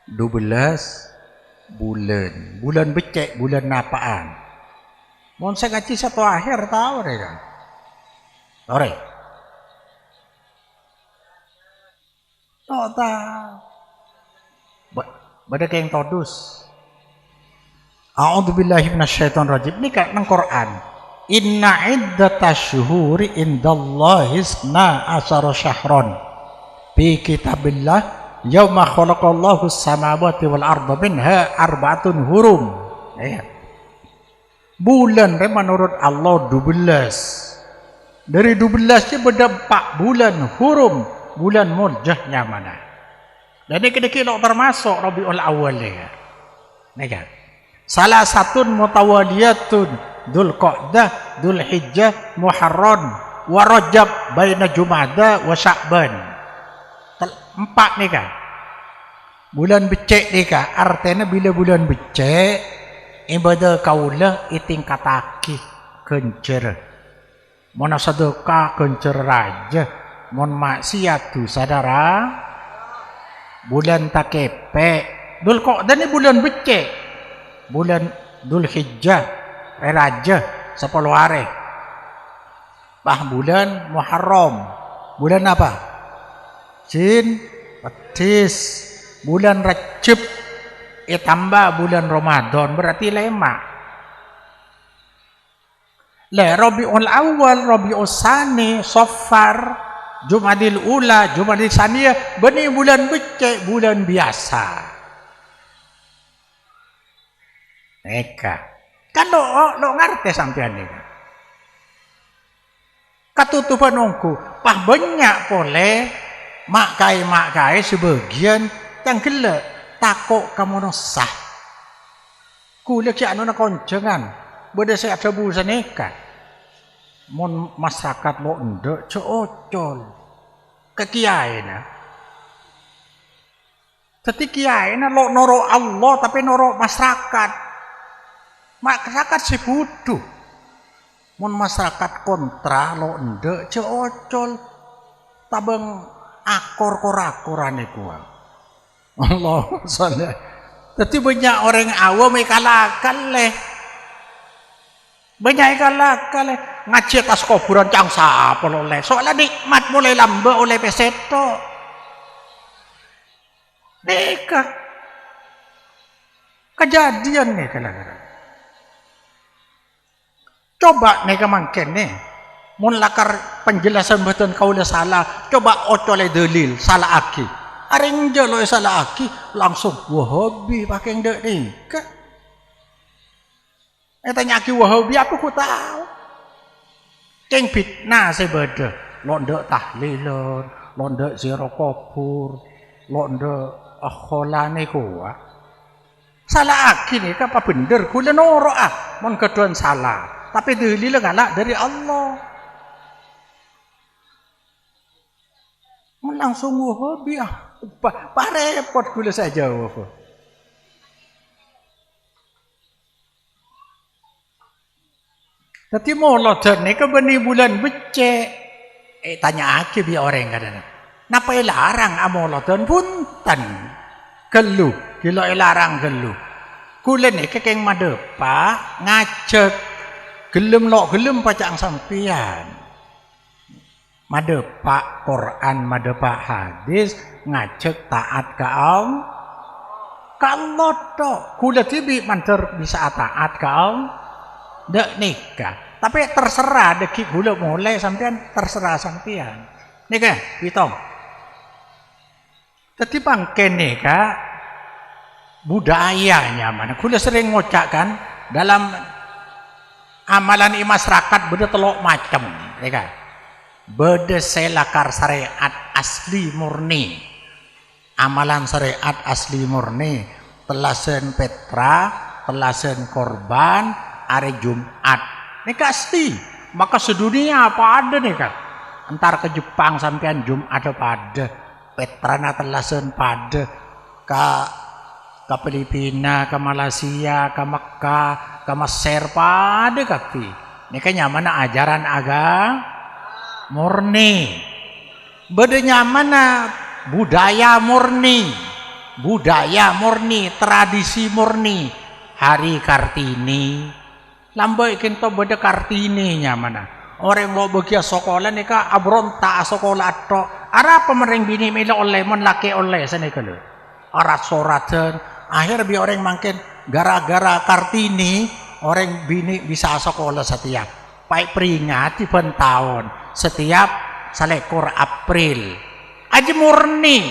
12 bulan. Bulan becek, bulan napaan. Mohon saya ngaji satu akhir tahu deh kan. Ore. Tahu. Bada yang todus. A'udzubillahi minasyaitonir rajim. Ini kan nang Quran. Inna iddatasyuhuri indallahi isna asyara syahron fi kitabillah yauma khalaqallahu samawati wal arda minha arba'atun hurum. Bulan menurut Allah 12. Dari 12-nya beda 4 bulan hurum. Bulan murjahnya mana? Dan ini kira-kira termasuk Rabiul Awal ya. Nih kan. Salah satu mutawaliyatun Dzulqa'dah, Dzulhijjah, Muharram, wa Rajab baina Jumada wa Sya'ban. 4 nih kan. Bulan becek nih kan. Artinya bila bulan becek ibadah kaulah itingkataki kencer. Mana sedekah kencer raja. Mon maksiat tu saudara. Bulan takepe. Dzulqa'dah ni bulan becek. Bulan Dzulhijjah raja 10 hari. Bulan Muharram. Bulan apa? Jin, Petis. Bulan Rajab. Tambah bulan Ramadan berarti 5. Rabiul Awal, Rabiul Tsani, Safar, Jumadil Ula, Jumadil Tsaniyah, benih bulan becek, bulan biasa. Eka. Kan lo ngerti sampean ini. Katutupan ongku, banyak boleh makai sebagian yang gelek takut kamu sah. Kuliah ki anu na koncengan. Beda saya ada busa neka. Mon masyarakat lo ndek coocol. Ke kiai na. Tapi kiai na lo noro Allah tapi noro masyarakat. Masyarakat si bodoh. Mon masyarakat kontra lo ndek coocol. Tabang akor korakorane kuwi. Allah sallallahu. Tapi banyak orang awam kalahkan leh. Banyak kala ngaji atas kuburan cang sapa oleh. Soalnya nikmat mulai lamba oleh peseto. Neka kejadian nih kala-kala. Coba neka mangken nih. Mun lakar penjelasan betul kau salah. Coba ocole dalil salah aki. Areng jalo salah aki langsung Wahabi pakai yang dek neka. Tanya aki Wahabi aku ku tahu. Ceng fitnah sebeda. Londek tahlilon, londek zero kubur, londek akholane kuwa. Salah aki nih apa bener kula noro mon keduan salah. Tapi dalil galak dari Allah. Mun langsung Wahabi parepot kula saja jawab. Tapi molodan ni ke beni bulan becek. Tanya aki bi orang kadang. Napa larang amolodan punten. Gelu, gila larang gelu. Kula ni kekeng madepa ngajak gelem lok gelem pacang sampian. Madepa Quran, madepa hadis ngajak taat ka Allah. Kalau tok kula tibi manter bisa taat ka Allah. Dek nikah, tapi terserah deki gula mulai sampean terserah sampean. Nikah, bitong. Tapi bangke nikah budayanya mana? Gula sering ngocakkan dalam amalan masyarakat beda telok macam, nikah. Beda selakar syariat asli murni, amalan syariat asli murni, telasen Petra, telasen korban. Hari Jumat nikah asli maka sedunia apa ada nikah antar ke Jepang sampean Jumat ada pada Petrana telasen pada ke Filipina ke Malaysia ke Mekah ke Mesir pada kaki nikahnya mana ajaran agama murni bedanya mana budaya murni tradisi murni hari Kartini lambai kinto beda Kartininya mana orang lo bagia sekolah ni ka abronta sekolah atau ara pemereng bini melo oleh mon laki oleh sana kalau arat soratan akhir bi orang makin gara-gara Kartini orang bini bisa sekolah setiap baik peringati pen tahun setiap selekor April aja murni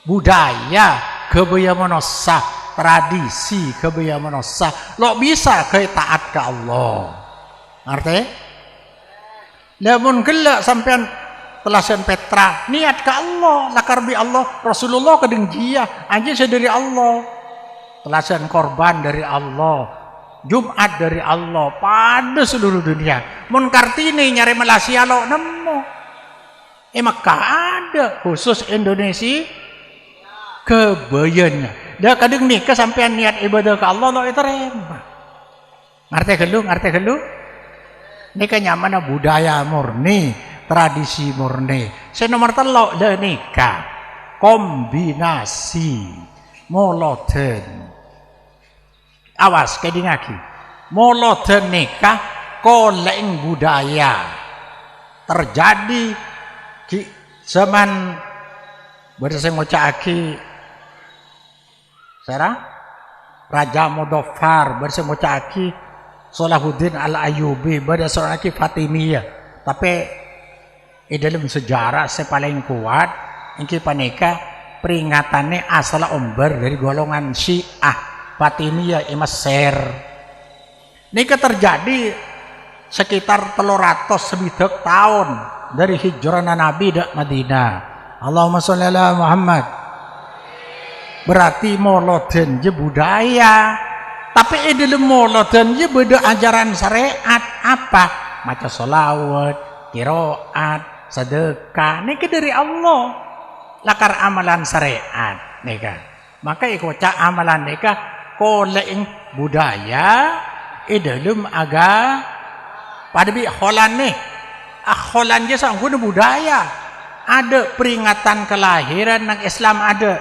budaya kebaya monosah tradisi kebiasaan sah lo bisa ke taat ke Allah ngerti? Namun gelak sampean telasan Petra niat ke Allah lakar bi Allah Rasulullah kedeng jia anjing dari Allah telasan korban dari Allah Jumat dari Allah pada seluruh dunia mun Kartini nyari Malaysia lo nemu Mekah ada khusus Indonesia kebayanya dah kadang nih kesampean niat ibadah ke Allah lo itu remah ngerti gelu ini kan nyaman budaya murni tradisi murni saya nomor telok dah nikah kombinasi moloten awas kedingaki moloten nikah koleng budaya terjadi di zaman berdasarkan ngocaki Sarah Raja Modofar bersama Caki Salahuddin Al-Ayyubi berdasarkan aki Fatimiyah tapi dalam sejarah saya paling kuat ingki paneka peringatannya asal umber dari golongan Syiah Fatimiyah Mesir ini terjadi sekitar 300 tahun dari hijrah Nabi dak Madinah Allahumma sholli ala Muhammad berarti moloden je budaya tapi dalam moloden je beda ajaran syariat apa maca sholawat qiraat sedekah ini dari Allah lakar amalan syariat nika maka ikut amalan nika koleng budaya dalam agama pada bi holan nih holan je sanggup budaya ada peringatan kelahiran nang Islam ada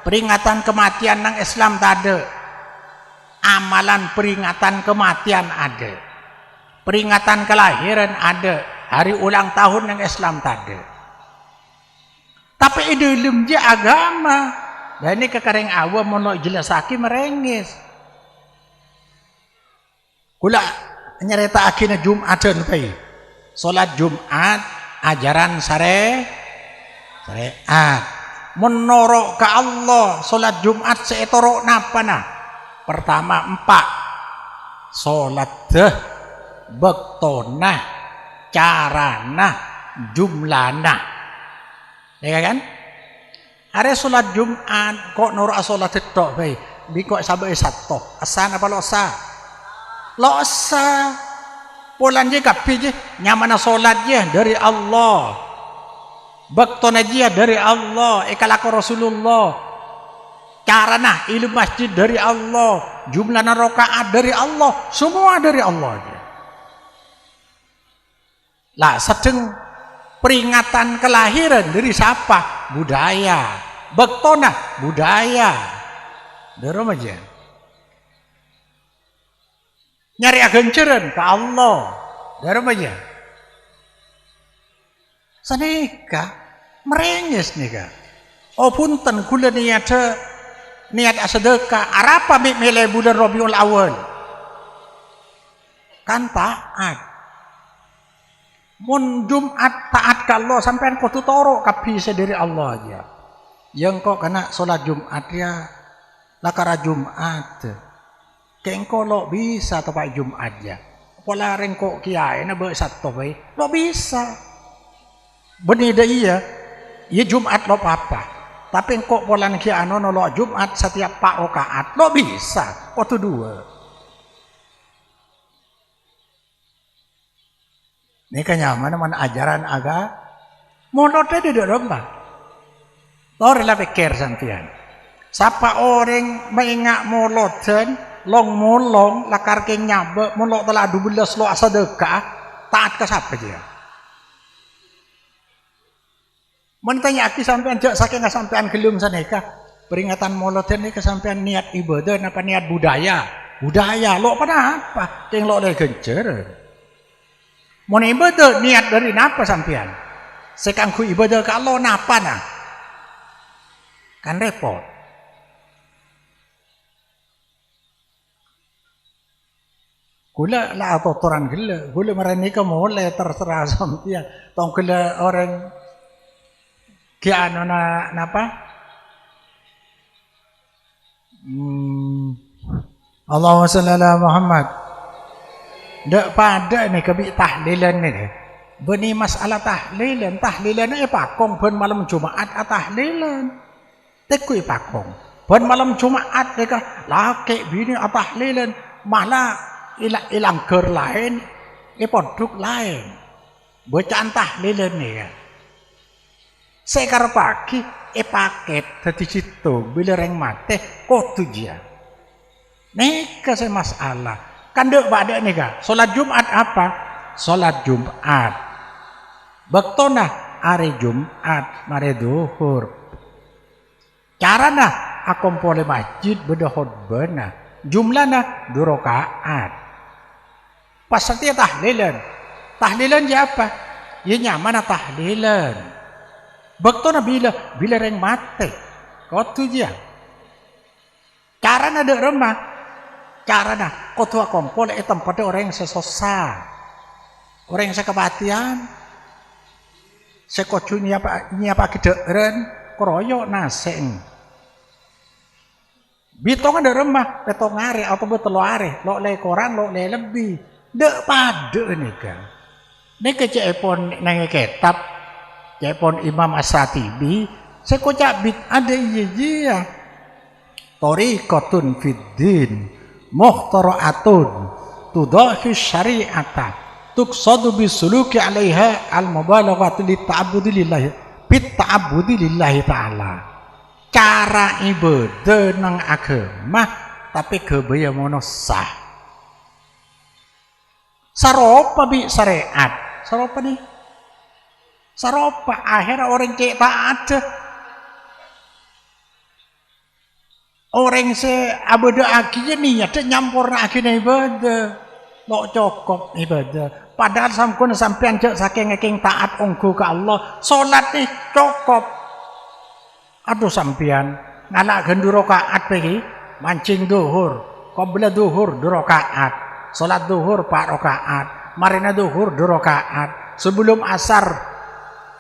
peringatan kematian nang Islam tak amalan peringatan kematian ada, peringatan kelahiran ada, hari ulang tahun yang Islam tak ada. Tapi dalam je agama, dan ini kekareng awam mau jelasaki merengis. Kula nyerita akhirnya Jumatan pai. Salat Jumat ajaran syariat. Menorok ke Allah salat Jumat seetorok napa nah? Pertama 4. Salat bektona carana jumlana. Ya kan? Are salat Jumat kok norok salat tok pai. Bi kok sabe satu. Asan apa losa? Losa polan je kapi je nyamana solat je dari Allah, baktona je dari Allah, ekalako Rasulullah, carana ilmu masjid dari Allah, jumlahna rakaat dari Allah, semua dari Allah je. Lah sedeng peringatan kelahiran dari siapa? Budaya, baktona budaya dari aja. Nyari agenceran ke Allah dari aja. Sanika merengis nika. Oh punten kula niat sedekah. Arapa milih bulan Rabiul Awal. Kan taat. Mun Jumat taat ke Allah sampean kau tutoro kapi dari Allah aja. Yang kok kena solat Jumat ya lakara Jumat. Kengko lo bisa tepat Jumat aja. Pola rengko kiai na bersatu baik. Lo bisa. Benih iya. Iya Jumat lo apa? Tapi engkau pola kiai no lo Jumat setiap 4 rakaat. Lo bisa. Kau tu 2. Ini kan nyaman ajaran agak. Molotnya di rumah. Lo rela pikir sampean. Siapa orang mengingat molotan long molong lakar ke nyabe molok telah 12 lo sedekah taat ke siapa dia? Mentanya aki sampean jak saking sampean gelum saneka peringatan moloten ini kesampean niat ibadah apa niat budaya lo pada apa yang lo le gencer mau ibadah niat dari napa sampean sekangku ibadah ke Allah napa nah kan repot. Gula lah atau orang gula merani ke mulai terserah sampai tong gula orang kiano na napa Allahumma shalli ala Muhammad ndak pada nih kebi tahlilan nih beni masalah tahlilan pakong ben malam Jumat tahlilan tekui pakong ben malam Jumat deka laki bini tahlilan malah ilang ker lain, produk lain. Bacaan tahlilan nih ya. Sekar pagi, paket tadi situ bila reng mate, kok tujuan. Neka saya masalah. Kan dek pada nih kak. Solat Jumat apa? Solat Jumat. Bektona hari Jumat, mare duhur. Carana akom pole masjid beda khutbahna. Jumlahna 2 rakaat. Pas setiap tahlilan je apa? Ya nyaman tahlilan. Bektona bila reng mate. Kau tujuan. Carana ada remah. Carana kau tua kompol tempat orang yang sesosa. Orang yang sekebatian. Sekocu apa kederen. Keroyok naseng. Bitong ada remah. Betong are atau betul are. Lo le korang lo le lebih. Dek pada nih kan. Nih kecepon nanya kitab, cepon Imam As-Satibi, saya kocak bit ada iya. Tariqatun fiddin, muhtaraatun, tudahi syari'ata, tuqsadu bisuluki alaiha al-mubalaghatu litta'abudi lillahi, bitta'abudi lillahi ta'ala. Cara ibadah nang agama, tapi kebaya mono sah. Saropa bi syariat. Saropa nih. Saropa akhirnya orang cek taat. Orang se abada akinya niat nyampurna akina ibadah. Lok cokop ibadah. Padahal sampun sampean jek saking taat onggo ke Allah, salat nih cokop. Aduh sampean nganak gendu rakaat pegi mancing duhur, qabla duhur 2 rakaat, salat duhur 4 rakaat, marina duhur 2 rakaat, sebelum asar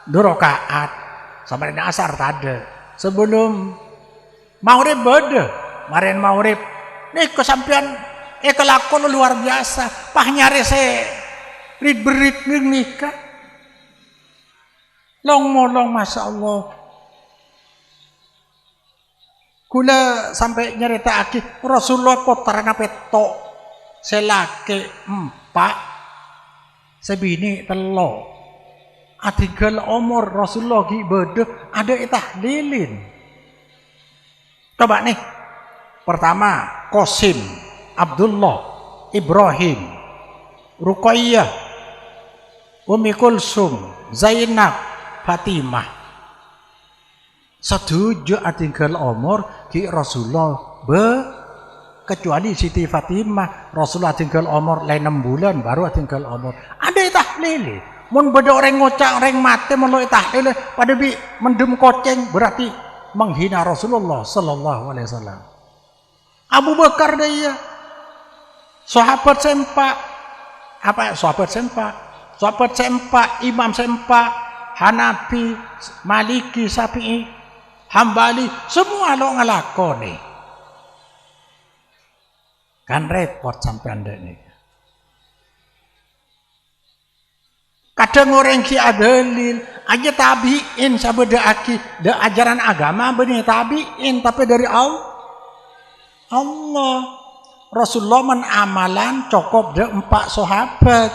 2 rakaat, sampai asar tade, sebelum maghrib beda, marin maghrib, nih kesampian, kelakon luar biasa, pah nyari se, berit nikah, long molong masya Allah. Kula sampai nyerita aki Rasulullah kotaran petok selake 4 sebini telo atinggal umur Rasulullah ki beda ada tahlilin. Coba nih pertama Qasim, Abdullah, Ibrahim, Ruqayyah, Ummi Kulsum, Zainab, Fatimah. Setuju atinggal umur ki Rasulullah kecuali Siti Fatimah Rasulullah atinggal umur lain 6 bulan baru atinggal umur ada tahlil mun beda orang ngocak orang mati mun tahlil pada bi mendem koceng berarti menghina Rasulullah sallallahu alaihi wasallam. Abu Bakar dia sahabat sempak apa sahabat sempak imam sempak Hanafi Maliki Syafi'i Hambali semua lo ngelakoni kan repot sampai anda nih. Kadang orang ki adalil aja tabiin sabda aki de ajaran agama benih tabiin tapi dari Allah Rasulullah menamalan cukup de 4 sahabat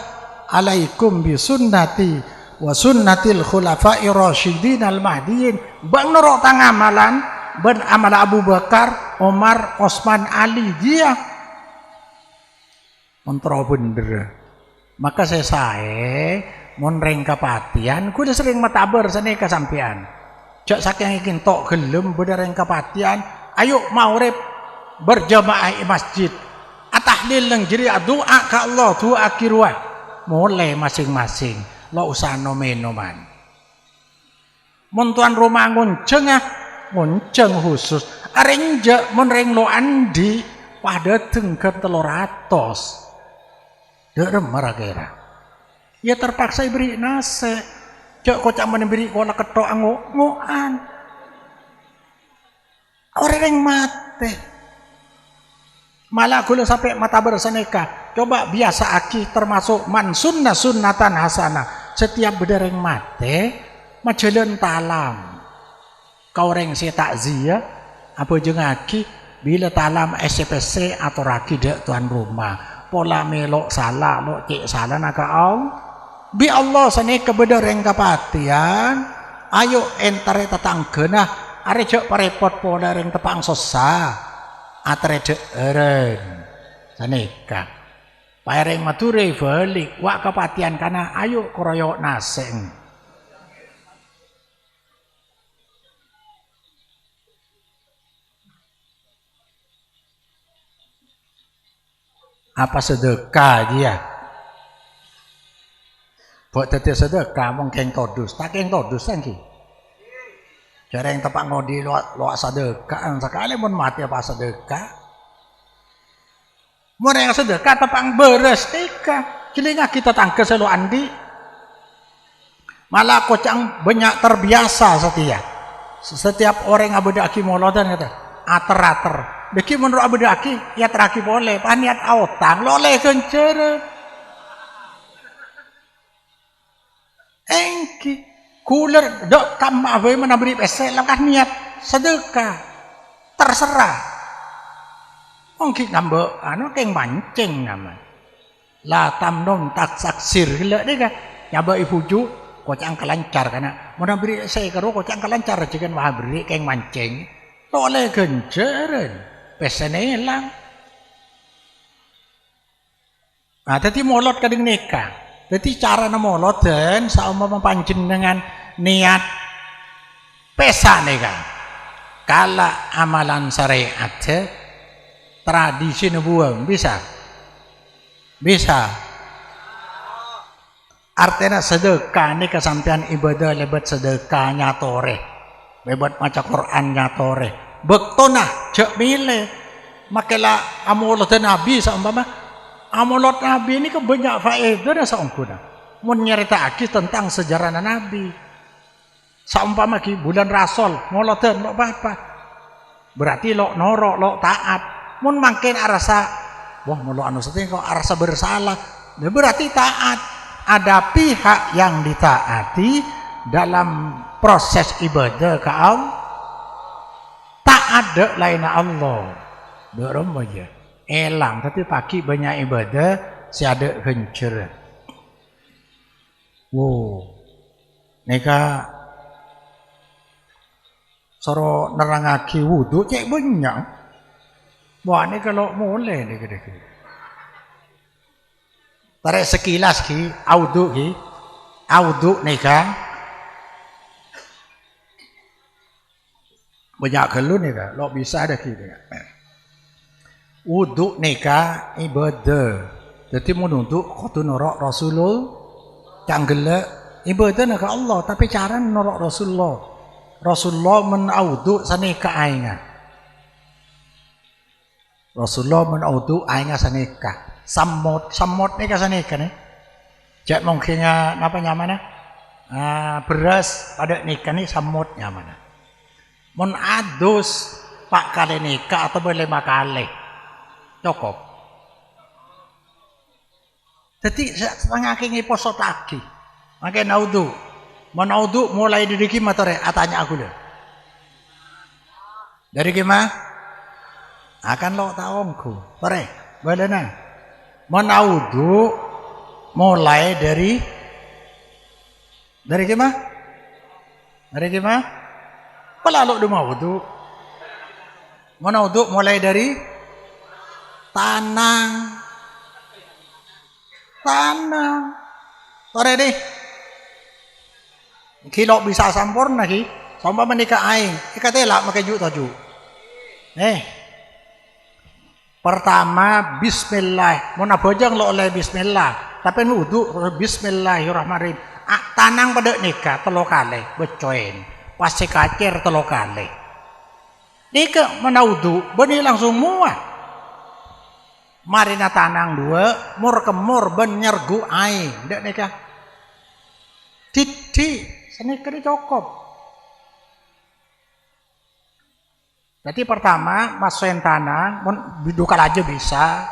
alaikum bisunnati wa sunnatil khulafa'ir rasyidin al mahdiin bang nero tang amalan ben amal Abu Bakar, Umar, Utsman, Ali dia mentro bener. Maka saya mun reng kapatian kudu sering matabar sane kasampean. Jak saking ikin tok gelem bener reng kapatian, ayo maurib berjamaah di masjid. Atahlil nang jeri doa ka Allah, doa kirwa. Mulai masing-masing. Lo usah nomenoman. Mun tuan rumah ngunceng khusus. Areng je mun reng lo andi pada tengker 300. Derem maragera. Ya terpaksa beri nase. Cek kocak memberi kola ketok ngoan. Orang mate. Malah gula sampai mata berseneka. Coba biasa aki termasuk man sunnah sunnatan hasanah. Setiap bedereng mate majalan talam. Kau reng si takziah apa jeung aki bila talam SPC atau raki dek tuan rumah. Pola melok salah lo cek salah naka bi Allah seni kebedereng kapatian. Ayo entare tetanggeuna are jek parepot pola reng tepang sosa. Atre dek eren saneka. Paireng mature balik wak kapatian kana ayo kroyok naseng. Apa sedekah dia? Buat tetes sedekah mong keng todus, tak keng todus ki. Jarang tepak ngodi lo sedekah sekali mun mati apa sedekah. Mun yang sedekah tepang beres tika cilinga kita tangke selo andi malah kocang banyak terbiasa setia setiap orang abedaki molodan kata ater beki menurut abedaki ya teraki boleh paniat autang loleh kencere engki kuler dok kamma we menabri pese langkah niat sedekah terserah. Mungkin ngambek anu keng mancing nama. La tamnon tak saksir gila deh kan. Nyaba ibuju kocang kelancar karena mau beri saya karo kocang kelancar jikan wah beri keng mancing. Toleh genjeren. Pesene hilang. Nah, tadi molot kadang nikah. Jadi cara molot dan sama pancing dengan niat pesa nikah. kala amalan syariat tradisi nubuah bisa artinya sedekah ini kesampian ibadah lebat sedekah nyatore lebat maca Quran nyatore bektona cek milih makalah amulat Nabi seumpama amulat Nabi ini kebanyak faedah dan seumpama mau nyerita tentang sejarah Nabi seumpama ki bulan Rasul mulatan lo apa berarti lo norok lo taat mun makin arasa wah mulu anu setting kok arasa bersalah berarti taat. Ada pihak yang ditaati dalam proses ibadah ke Allah tak ada lain Allah dorong aja elang tapi pagi banyak ibadah si ada hancur wow neka soro nerangaki wudu cek banyak wah ini kalau mulai nih gede-gede tarik sekilas ki audu neka banyak kelu neka lo bisa ada ki wudu neka ibadah jadi menunduk kudu norok Rasulullah canggele ibadah neka Allah tapi cara norok Rasulullah menaudu saneka ainga Rasulullah menaudu ainga saneka samot nih kasanika nih jak mungkin apa nyamana beras pada nikah nih samotnya mana mon adus pak kali nikah atau boleh 5 kali cukup jadi setengah kini poso taki makanya naudu mulai dari gimana tore atanya aku deh dari gimana akan lo taongku tore boleh nah menaudu mulai dari gimana? Dari gimana? Pelalu du maudu. Menaudu mulai dari tanang. Tore deh. Kilo bisa sampurna ki. Sampai menikah aing. Ikatelak makai ju taju. Pertama bismillah mau nabojang lo oleh bismillah tapi nudu bismillahirrahmanirrahim tanang pada nikah 3 kali becoin pasti kacir 3 kali nikah menaudu beni langsung muat marina tanang 2 mur kemur ben nyergu aing dek nikah titi senikah dicokop. Jadi pertama masukin tanah, mun bidukal aja bisa,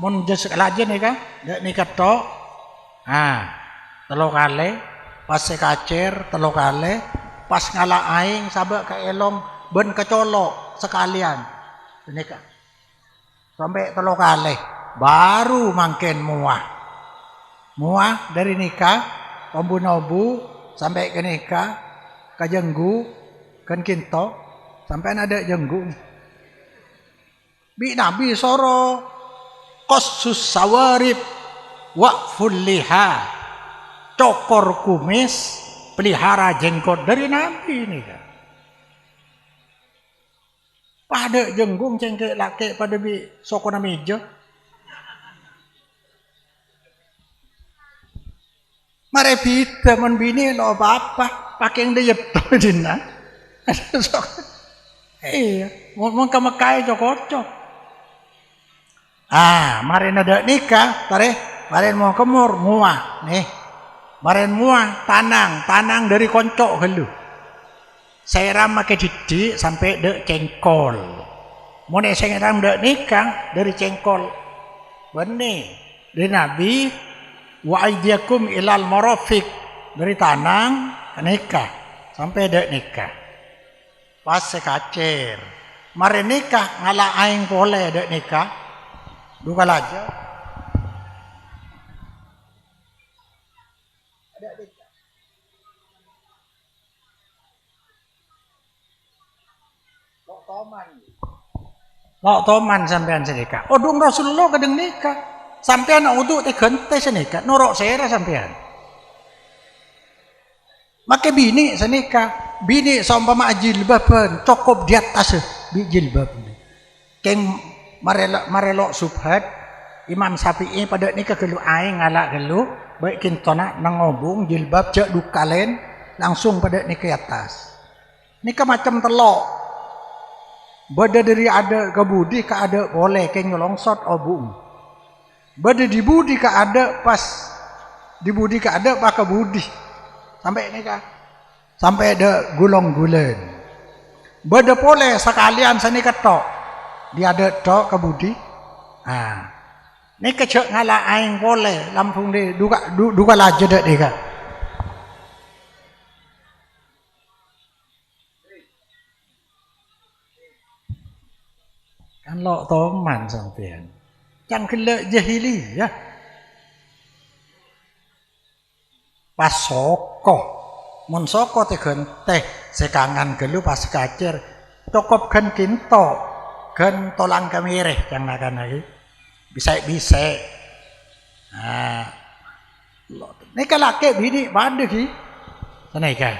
mun jesek aja nih kan, nikah tok, 3 kali, pas sekacir 3 kali, pas ngalah aing sabak ke elong ben kecolok sekalian, nikah, sampai 3 kali, baru makin muah dari nikah, tombu nobu sampai ke nikah, ke jenggu, kan kinto. Sampai ada jenggung bi nabi soro qassus sawarib waqful liha cokor kumis pelihara jenggot dari nabi ini kan pada jenggung cengkek laki pada bi sokona meja mare pita men bini lo apa pakai yang dia dina iya, mau ke Mekah cocok. Marin ada nikah, marin mau kemur muah nih. Marin muah tanang dari koncok helu. Saya ram make didik sampai dek cengkol. Mau nek saya ram dek nikah dari cengkol. Benih dari Nabi wa aydiyakum ilal marafiq dari tanang ke nikah sampai dek nikah. Pas sekacir mari nikah ngalah aing boleh dek nikah 2 kali aja ada nikah lo toman sampean sedekah dong Rasulullah kadang nikah sampean uduk teh gente senikah norok sera sampean make bini senikah bini seumpama jilbaban cukup di atas jilbab keng marelok subhat Imam Syafi'i pada ni kegelu aing ngalak gelu baik kintona nangobung jilbab cek dukalen langsung pada ni ke atas ni ke macam telok beda dari ada ke budi ke ada boleh keng nyolongsot obung beda di budi ke ada pas di budi ke ada pakai budi sampai ni kah sampai ada gulong-gulen beda boleh sekalian sani ketok dia ada tok ke budi ni kecek ngalah aing boleh lampung di duga laje dak dia kan lo toman sampean jangan kelak jahiliyah pas soko mun soko tegen teh sekangan gelu pas kacer cukup kan kinto kan tolang kemireh yang nakan lagi bisa ini kalake bini bade ki sana ika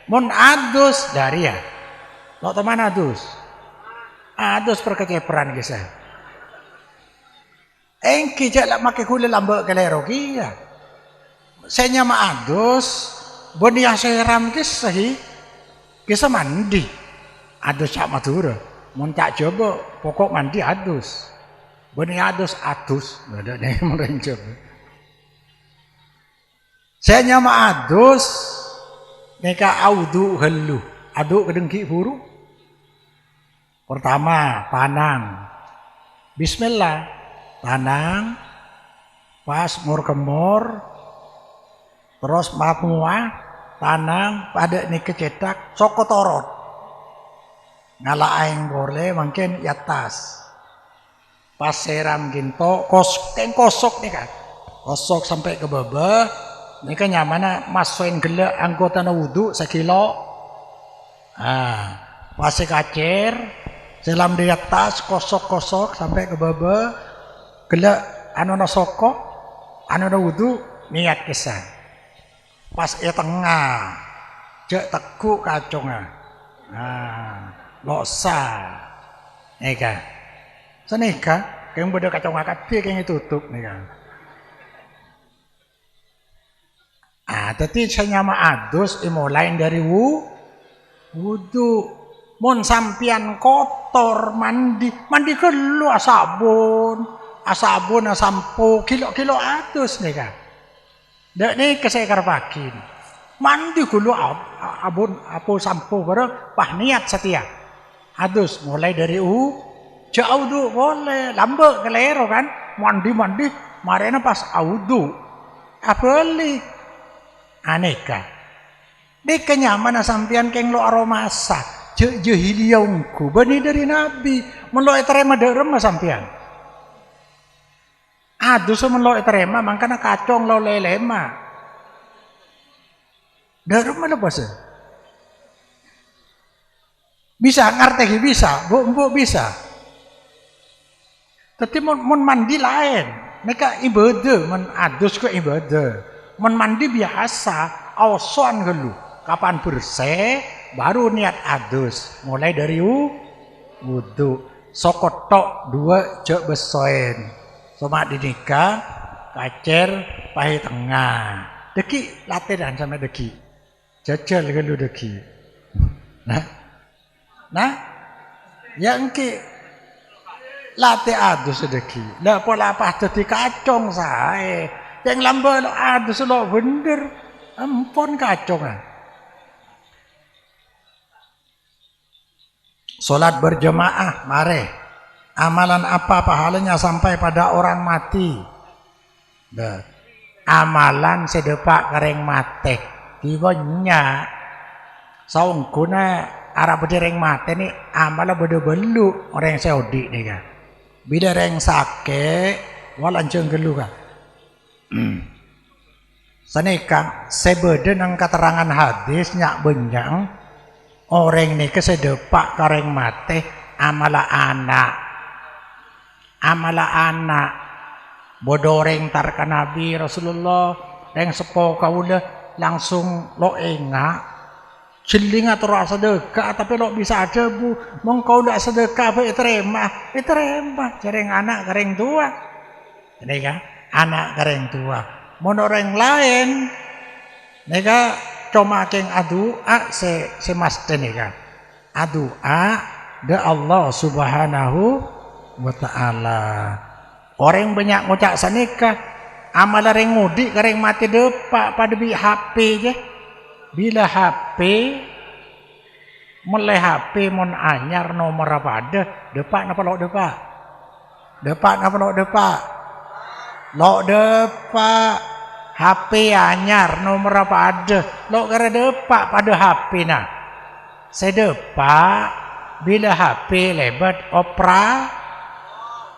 mun adus dari ya lo teman adus perkeceperan kisah engki jak make kule lambek kelero ki ya saya ma adus boni seram kisah kisah mandi adus sak madura mun tak coba pokok mandi adus boni adus ada nih merencur saya nyama adus neka audu helu aduk kedengki buru pertama tanang bismillah tanang pas mur kemur terus mapua tanang pada ni kecetak sokotorot ngala aing boleh mungkin di atas pas seram ginto kosok nih kan kosok sampai ke bawah ini kan nyamana masukin gela anggota wudhu sekilo pas kacer selam di atas kosok sampai ke bawah gela anu soko anu wudhu niat kisah pas tengah cek tekuk kacunga losa nika senika keng beda kacung akad piye keng tutup nika tadi saya nyama adus mulai dari wudu mun sampian kotor mandi kelu asabun sampo kilo adus nika dak ni kesekar pakin mandi kelu abun apo sampo bareng pah niat setia adus mulai dari jauh tu boleh lambek kelero kan mandi marena pas audu apeli aneka dek kenyamanan sampean keng lo aromasa jahiliyahku bani dari nabi melo terima derem sampean adus melo terima mangkana kacong lo lelema derem mana bos bisa ngerti bisa bu bisa tapi mun mandi lain, mereka ibadah, mun adus ke ibadah, mun mandi biasa, awasan gelu, kapan bersih, baru niat adus, mulai dari wudu, sokotok dua cek besoen, sama dinikah, kacer, pahi tengah, deki latihan sama deki, jajal gelu deki, nah, yang ke latih adus sedeki lah pola apa dadi kacong sae yang lambel adus lo bener ampun kacong salat berjemaah mare amalan apa pahalanya sampai pada orang mati amalan sedepak kering mate kibonya saungkuna arah bedereng mate ni amalan belu orang Saudi ni kan bida reng sake walan gelu ka sanika sebede nang keterangan hadis nyak benyang orang ni kesedepak kareng mate amala anak bodoreng tarka Nabi Rasulullah reng sepo kaula langsung lo enga Celing atau rasa sedekah tapi lo bisa ada bu mengkau tidak sedekah apa terima jarang anak kering tua ini kan anak kering tua mau orang lain nega cuma keng adua se mas kan adua de Allah subhanahu wa ta'ala orang banyak ngucap sanika amal orang mudik kering mati depak pada bi HP je bila HP mulai HP mon anyar nomor apa ada depak napa lo depak napa lo depak HP anyar nomor apa ada lo kira depak pada HP nah saya depak bila HP lebat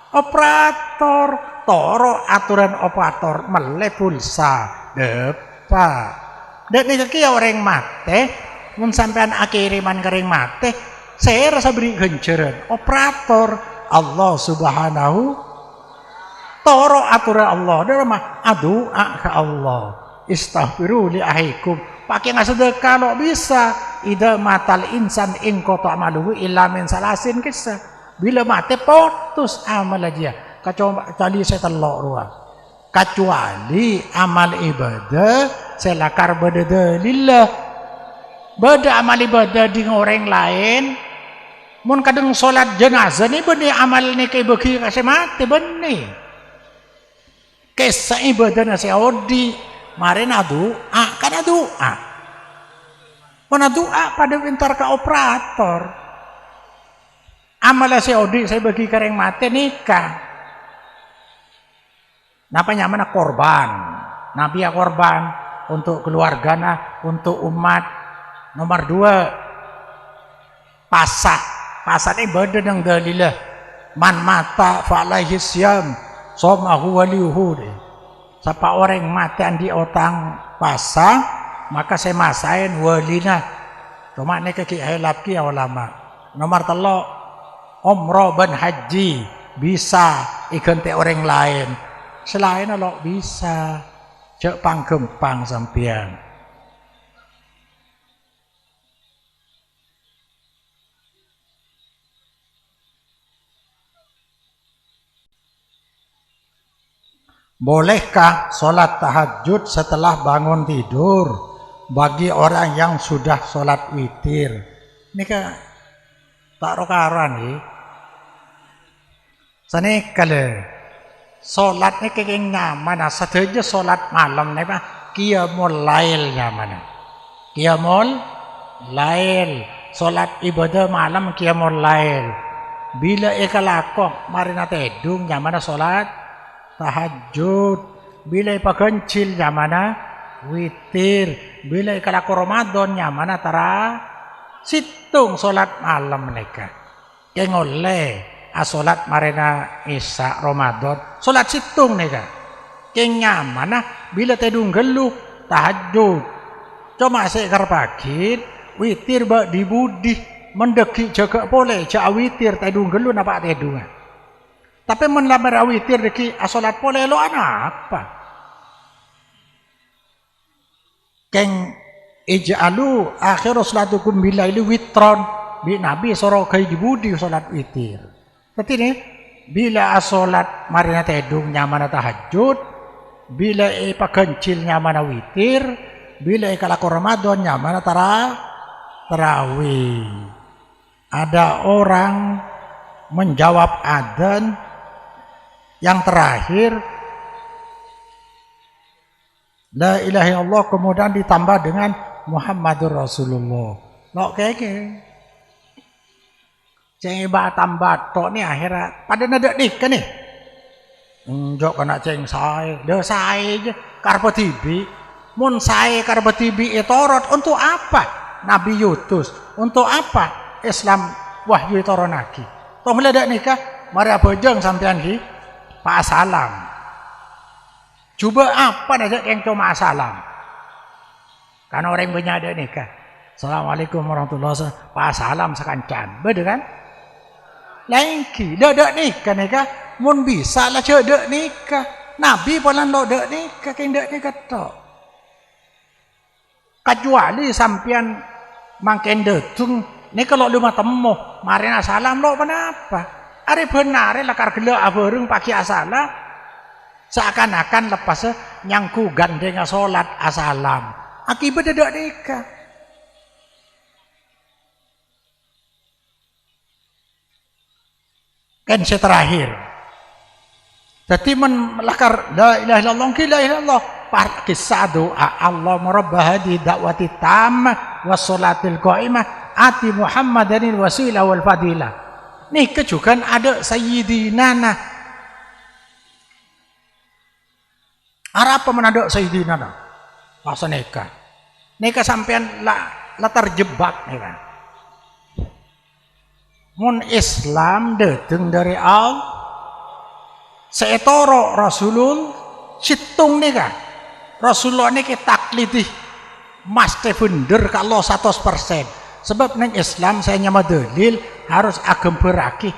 operator toro aturan operator mulai pulsa depak dan ini kaki orang mate mun sampean akiriman kering mate saya rasa beri genceran operator Allah subhanahu toro aturan Allah dalam adua ke Allah istaghfiru li ahikum pakai nggak sedekah lo bisa ida matal insan in kota amaluhu illa min salasin kisah bila mate putus amal aja kecuali saya telok ruang kecuali amal ibadah selakar badadalillah bada amal ibadah di orang lain mun kadang solat jenazah ni benih amal ni kay bagi kasi mati benih kisah ibadah na si Odi mari na doa kan doa mun doa pada pintar ka operator amal si Odi saya bagi kareng mati nikah napa nyaman korban nabi ya korban untuk keluargana untuk umat nomor 2 pasah ini beda dengan dalilah man mata fa'alaihi syam somahu waliyuhu siapa orang mati di otang pasang maka saya masain walina cuma ini kaki hilap ki ulama nomor 3 umrah dan haji bisa ikan orang lain selain Allah bisa cek panggempang sampian bolehkah sholat tahajud setelah bangun tidur bagi orang yang sudah sholat witir ini kan tak rokaran nih sani kalau sholat ni kaging nyaman saja sholat malam ni pak qiyamul lail nyaman qiyamul lail sholat ibadah malam qiyamul lail bila ikalakok mari na tedung nyaman sholat tahajud bila ipakencil nyaman witir bila ikalakok Ramadan nyaman tara situng sholat malam mereka kengoleh asolat marina Isya Ramadan solat situng nih kan kenyamana bila tedung geluh tahajud cuma sekar pagi witir bak dibudi mendeki jaga boleh cak witir tedung geluh napa tedung tapi menlamar witir deki asolat boleh lo apa keng ij'alu akhir salatukum bilaili witron bi nabi soro kai dibudi solat witir berarti ini bila asolat marina tedung nyaman tahajud bila pakencil nyaman witir bila ikalako Ramadan nyaman tarawih ada orang menjawab adzan yang terakhir la ilaha illallah kemudian ditambah dengan Muhammadur Rasulullah lo kayak ceng iba tambah tok ni akhirat pada nada nikah ni njok kena ceng saya dah saya je karpa tibi mun saya karpa tibi etorot untuk apa Nabi Yutus untuk apa Islam wahyu etoronaki toh meledak nikah mari apa jeng sampean ki Pak Salam coba apa aja yang cuma salam karena orang punya ada nikah Assalamualaikum warahmatullahi wabarakatuh Pak Salam sekancan betul kan lagi dak nikah nikah mun bisa lah cedek nikah Nabi polan lo dek nikah keng dek nikah tok kecuali sampian mangken detung nih kalau lu temu marina salam lo kenapa are benar lakar gelo abareng pagi asalam seakan-akan lepas nyangku gandeng salat asalam akibat dak nikah kan terakhir jadi melakar la ilaha illallah la ilaha illallah par kisah doa Allah merabbah hadi dakwati tammah wassalatil qaimah ati Muhammadanil wasilah wal fadilah. Nih kejukan ada sayyidina nah. Arapa menada sayyidina nah. Masa nikah. Nikah sampean la terjebak nih kan. Mun Islam dateng dari Allah seetoro Rasulul situng nih kan. Rasulullah ini kita taklidih mas bener kalau 100%. Sebab neng Islam saya nyama dalil harus agem beraki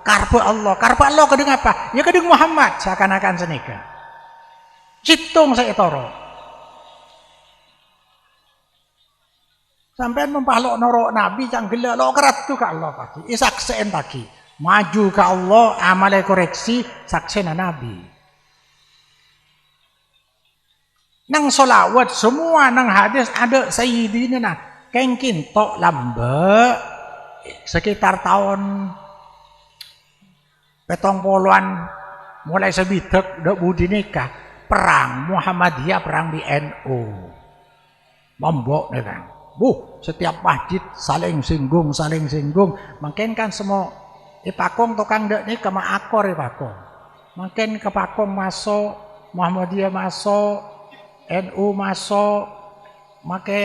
karpa Allah kedeng apa ya kedeng Muhammad seakan-akan senika citung saya toro sampai mempalok norok nabi canggela lo kerat tu ke Allah pagi isakseen pagi maju ke Allah amalai koreksi saksena nabi nang solawat semua nang hadis ada sayyidina nah kengkin tok lambe sekitar tahun 70-an mulai sebidek dak budi nikah perang Muhammadiyah perang di NU mombok nih kan setiap masjid saling singgung makin kan semua ipakong tukang dak nikah ma akor ipakong makin kepakong masuk Muhammadiyah masuk NU masuk make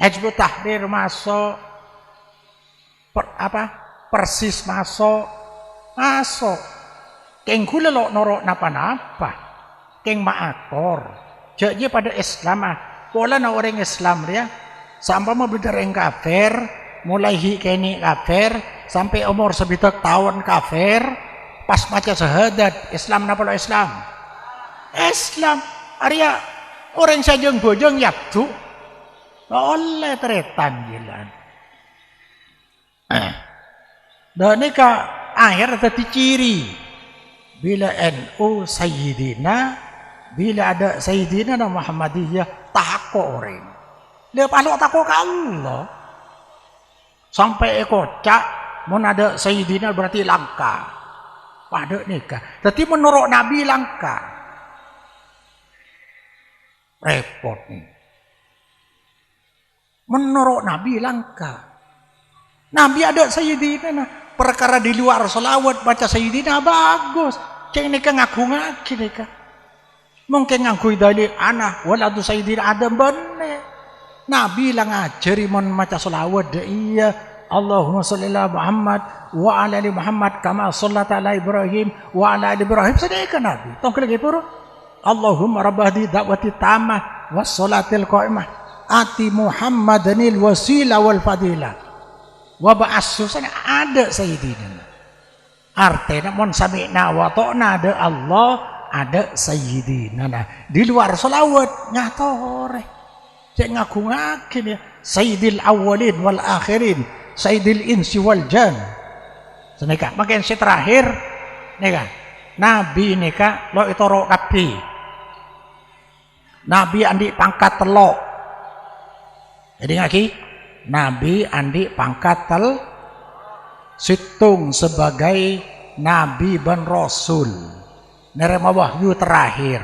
Hizbut Tahrir masuk Persis masuk keng kula lo norok napa-napa keng maakor jadi pada Islam pola na orang Islam dia sampai mau berdereng kafir mulai kini kafir sampai umur sebitak tahun kafir pas maca syahadat Islam napa lo Islam Arya orang sajeng bojong yaptu oleh teretan gilan dan ini akhir tadi ciri bila NU Sayyidina bila ada Sayyidina dan Muhammadiyah takut orang dia paling takut ke Allah sampai kocak mau ada Sayyidina berarti langka pada nikah tapi menurut Nabi langka repot nih menurut Nabi langka Nabi ada Sayyidina nah. Perkara di luar selawat baca Sayyidina bagus ceng nikah ngaku nikah mungkin ngaku dalil anak waladu Sayyidina Adam bener Nabi lang ngajari mon maca selawat iya Allahumma sholli ala Muhammad wa ala ali Muhammad kama shallata ala Ibrahim wa ala ali Ibrahim sedekah Nabi tong lagi pura Allahumma rabbahdi da'wati tamah was sholatil qaimah ati Muhammadanil wasilah wal fadilah wa ba'assusan ada Sayyidina artinya mon sami'na wa ta'na ada Allah ada Sayyidina nah di luar selawat nyatore cek ngaku-ngakin ya Sayyidil awwalin wal akhirin Sayyidil insi wal jan senika makin si terakhir nika Nabi nika lo itoro kapi Nabi andi pangkat telok jadi ngaki Nabi andi pangkat situng sebagai Nabi dan Rasul nerima wahyu terakhir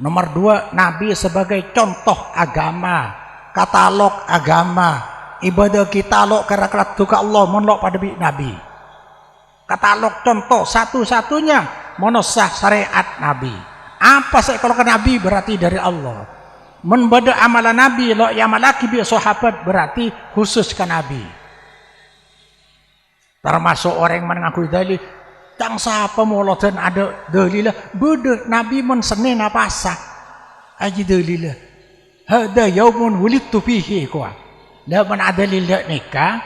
nomor 2 Nabi sebagai contoh agama katalog agama ibadah kita lo kira-kira tuka Allah monlok pada Nabi katalog contoh satu-satunya monosah syariat Nabi apa sih kalau ke Nabi berarti dari Allah membada amalan Nabi lo yang malaki bi sahabat berarti khusus ke Nabi termasuk orang yang mengaku dalil tang sapa moloten ada dalilah beda Nabi men Senin apa sah aji dalilah hada yaumun wulidtu fihi kuah la man adalil nikah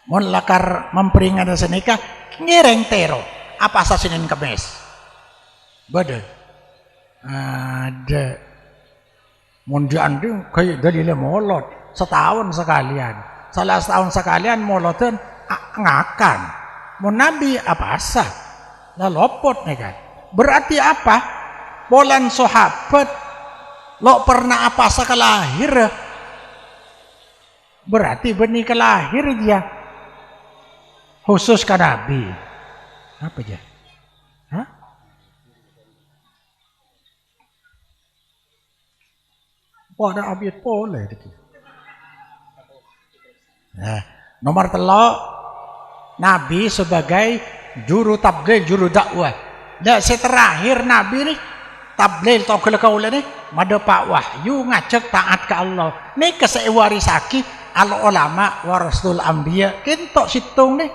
mon lakar memperingatkan senikah ngereng tero apa sah Senin Kamis beda ada Mundian itu kayak dalilnya molot setahun sekalian. Salah setahun sekalian molotan ngakan. Mau Nabi apa sah? Lah lopot nih kan. Berarti apa? Polan sahabat lo pernah apa sah kelahir? Berarti benih kelahir dia. Khusus ke Nabi. Apa dia? Hah? Pada abid boleh gitu. Nah, nomor telok Nabi sebagai juru tabligh, juru dakwah. Dan terakhir Nabi nih tabligh tau kelekaulah nih mada pak wahyu ngajak taat ke Allah. Nih kesewarisaki al ulama warasul anbiya kentok situng nih.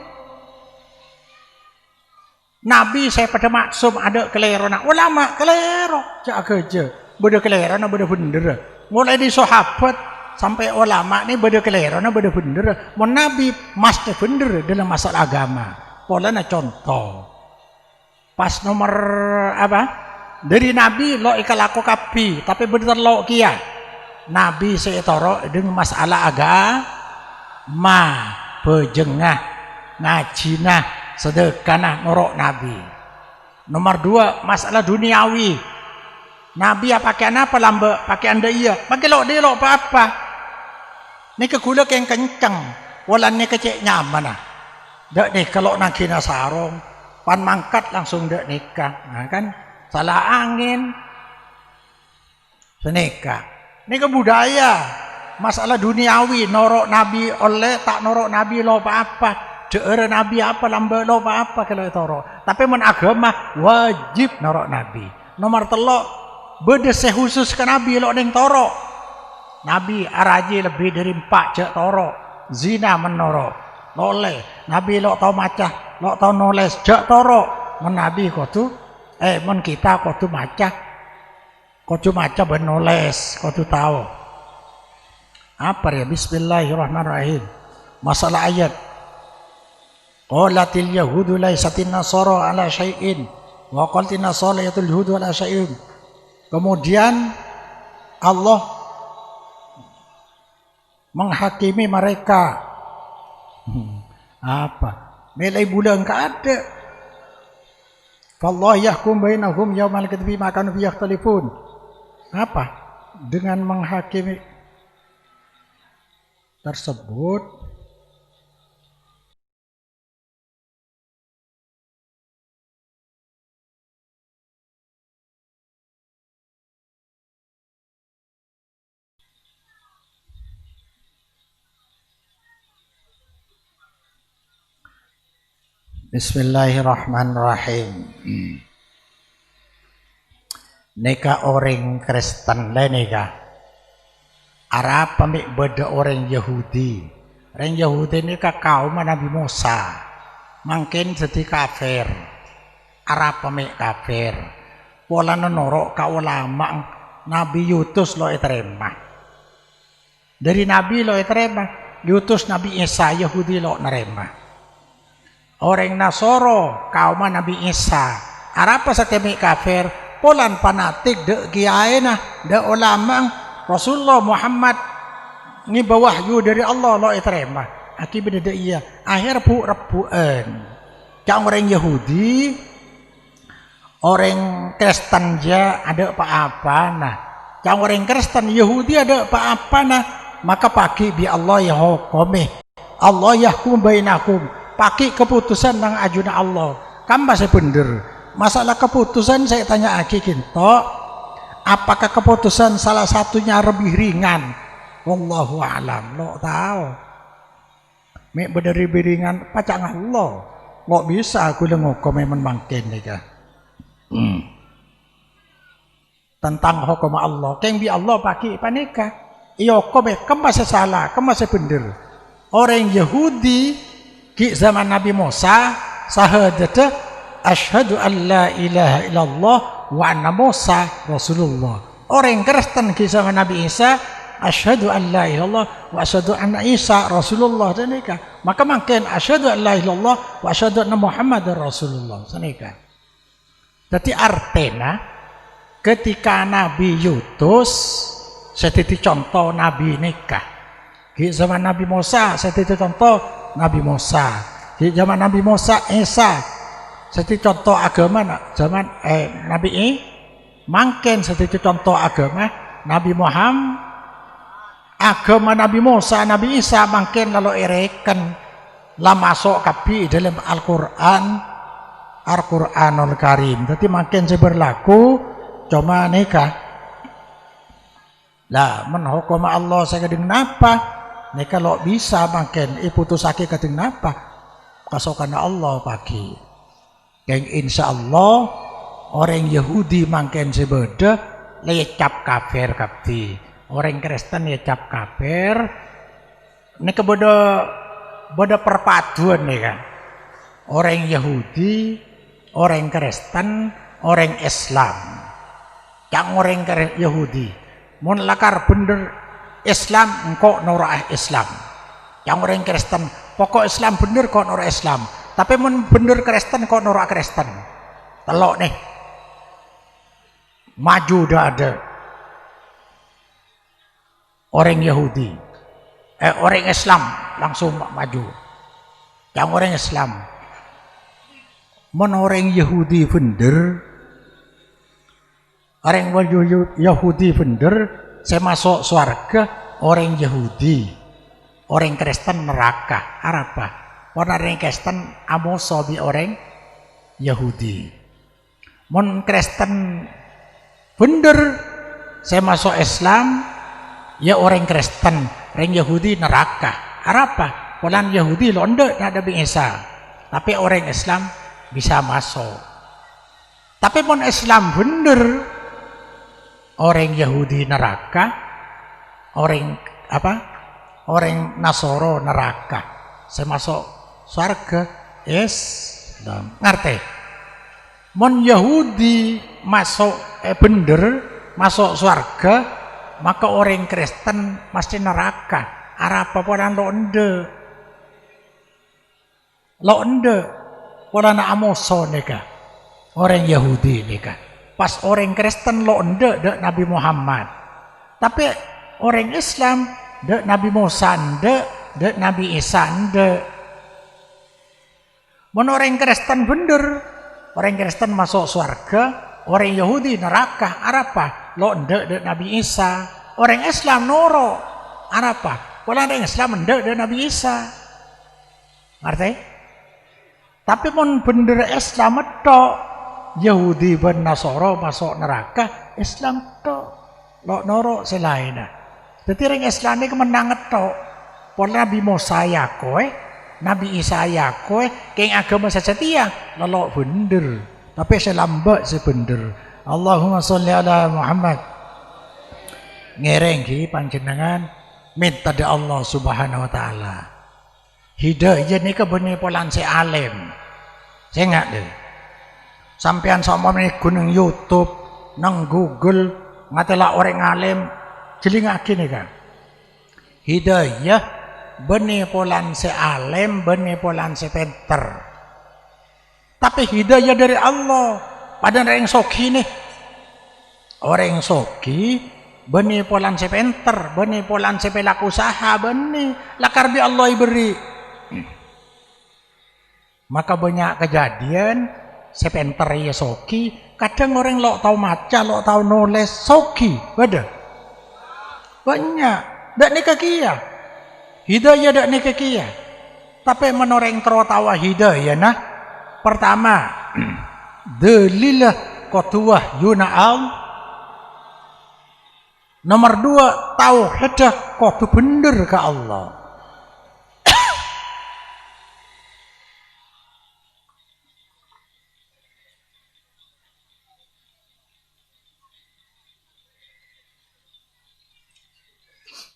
Nabi saya pada maksum ada kelero nak ulama kelero cak kerja beda kelero nak beda bener mulai di sahabat sampai ulama ni beda kelero nak beda bener mau Nabi mesti bener dalam masalah agama pola na contoh pas nomor apa dari Nabi lo ikalaku kapi tapi bener lo kia Nabi saya toro dengan masalah agama bejengah ngajinah sedekah norok Nabi. Nomor 2 masalah duniawi. Nabi ya pakaian apa lambe? Pakaian dia iya. Pakai lo dia lo apa? Ni kegula yang kencang. Walan ni kecek nyaman ah. Dak ni kalau nak kena sarung, pan mangkat langsung dak nikah. Nah kan salah angin. Senikah. Ni kebudaya. Masalah duniawi norok Nabi oleh tak norok Nabi lo apa? Daerah Nabi apa lambe lo apa kalau toro tapi men agama wajib norok Nabi. Nomor telok bedese khusus ke Nabi lo neng toro Nabi araji lebih dari 4 cek toro zina menoro loleh Nabi lo tau macah lo tau noles cek toro men Nabi kau tu men kita kau tu macah benoles kau tu tahu apa ya Bismillahirrahmanirrahim masalah ayat qalatil yahudu laisatin nasara ala syai'in wa qalatin nasara laisatul yahudu ala syai'in. Kemudian Allah menghakimi mereka apa nilai bulan enggak ada fallahu yahkum bainahum yaumal qiyamati ma kanu fihi yakhtalifun apa dengan menghakimi tersebut Bismillahirrahmanirrahim. Neka orang Kristen lah neka. Arab pamik beda orang Yahudi. Orang Yahudi neka kaum Nabi Musa. Mungkin jadi kafir. Arab pamik kafir. Pola norok ka ulama Nabi Yutus lo terima. Dari Nabi lo terima. Yutus Nabi Isa Yahudi lo nerima. Orang Nasoro kaum Nabi Isa Arab satemi kafir polan fanatik de kiai nah de ulama Rasulullah Muhammad ni bawahyu dari Allah lo terima akibat de iya akhir rebuan cang orang Yahudi orang Kristen ja ada apa-apa nah cang orang Kristen Yahudi ada apa-apa nah maka pagi bi Allah ya hukumih Allah yahkum bainakum pakai keputusan nang ajuna Allah kan masih bener masalah keputusan saya tanya aki kinto apakah keputusan salah satunya lebih ringan wallahu alam lo tahu mek bener lebih ringan pacang Allah lo bisa aku lengokom memang mangkin nika tentang hukum Allah keng bi Allah pakai panika iyo kobe kan masih salah kan masih bener orang Yahudi ki zaman Nabi Musa sahadata asyhadu an la ilaha illallah wa anna Musa Rasulullah. Orang Kristen ki zaman Nabi Isa asyhadu an la ilaha illallah wa asyhadu anna Isa Rasulullah sanika. Maka mungkin asyhadu an la ilaha illallah wa asyhadu anna Muhammadar Rasulullah sanika. Jadi artinya ketika Nabi Yutus Setiti contoh Nabi nikah. Di zaman Nabi Musa setiti contoh Nabi Musa. Di zaman Nabi Musa Isa setiti contoh agama zaman Nabi mangken setiti contoh agama Nabi Muhammad. Agama Nabi Musa, Nabi Isa mangken lalu erekan lah masuk kapi dalam Al-Quranul Karim. Jadi makin berlaku cuma nikah. Lah menhukum Allah saya kadang napa? Nikah lo bisa makin putusake kadang napa? Kasokan Allah pagi. Yang insya Allah orang Yahudi makin sebeda lecap kafir kapti. Orang Kristen ya cap kafir. Ini beda perpaduan nih kan. Orang Yahudi, orang Kristen, orang Islam. Yang orang Yahudi, mun lakar bener Islam, engkau norak Islam. Yang orang Kristen, pokok Islam bener kok norak Islam. Tapi mun bener Kristen kok norak Kristen. Telok nih, maju dah ada. Orang Yahudi, orang Islam langsung maju. Yang orang Islam, orang Yahudi bener, orang Yahudi bener, saya masuk surga. Orang Yahudi, orang Kristen neraka. Apa? Orang Kristen amoso bi orang Yahudi. Mon Kristen bener, saya masuk Islam. Ya orang Kristen, orang Yahudi neraka. Apa? Orang Yahudi londe ada Isa. Tapi orang Islam bisa masuk. Tapi pun Islam bener, orang Yahudi neraka, orang Orang Nasoro neraka. Saya masuk surga Islam. Ngerti? Mon Yahudi masuk bener, masuk surga. Maka orang Kristen mesti neraka. Apa orang londe, orang amoso neka, orang Yahudi neka. Pas orang Kristen londe dek Nabi Muhammad. Tapi orang Islam dek Nabi Musa dek Nabi Isa dek. Mon orang Kristen bener, orang Kristen masuk surga, orang Yahudi neraka. Apa? Londe dek Nabi Isa. Orang Islam noro. Apa? Orang Islam dek Nabi Isa. Ngerti? Tapi mon bener Islam tok, Yahudi ben Nasoro masuk neraka, Islam tok. Lo noro selain. Jadi orang Islam ini kemenang tok. Pon Nabi Musa ya kowe, Nabi Isa ya kowe, keng agama sesetia, lalu bener. Tapi selambak sebener. Allahumma sholli ala Muhammad. Ngereng ki panjenengan minta di Allah Subhanahu wa taala. Hidayah ni kebeni polan si alim. Saya ingat deh. Sampean sama ni gunung YouTube, nang Google, ngatelak orang alim, jelingaki ni kan. Hidayah beni polan si alim, beni polan si pinter. Tapi hidayah dari Allah. Padahal orang soki nih, orang soki, beni polan si pinter, beni polan si pelaku usaha, beni lakar bi Allah beri. Maka banyak kejadian si pinter ya soki, kadang orang lo tahu maca, lo tahu nulis soki, beda. Banyak, dak nikah kia, hidayah dak nikah kia. Tapi menoreng tawa hidayah nah, pertama. Dalilah qatuwah yuna'al. Nomor 2 tauhidah qatu bener ke Allah.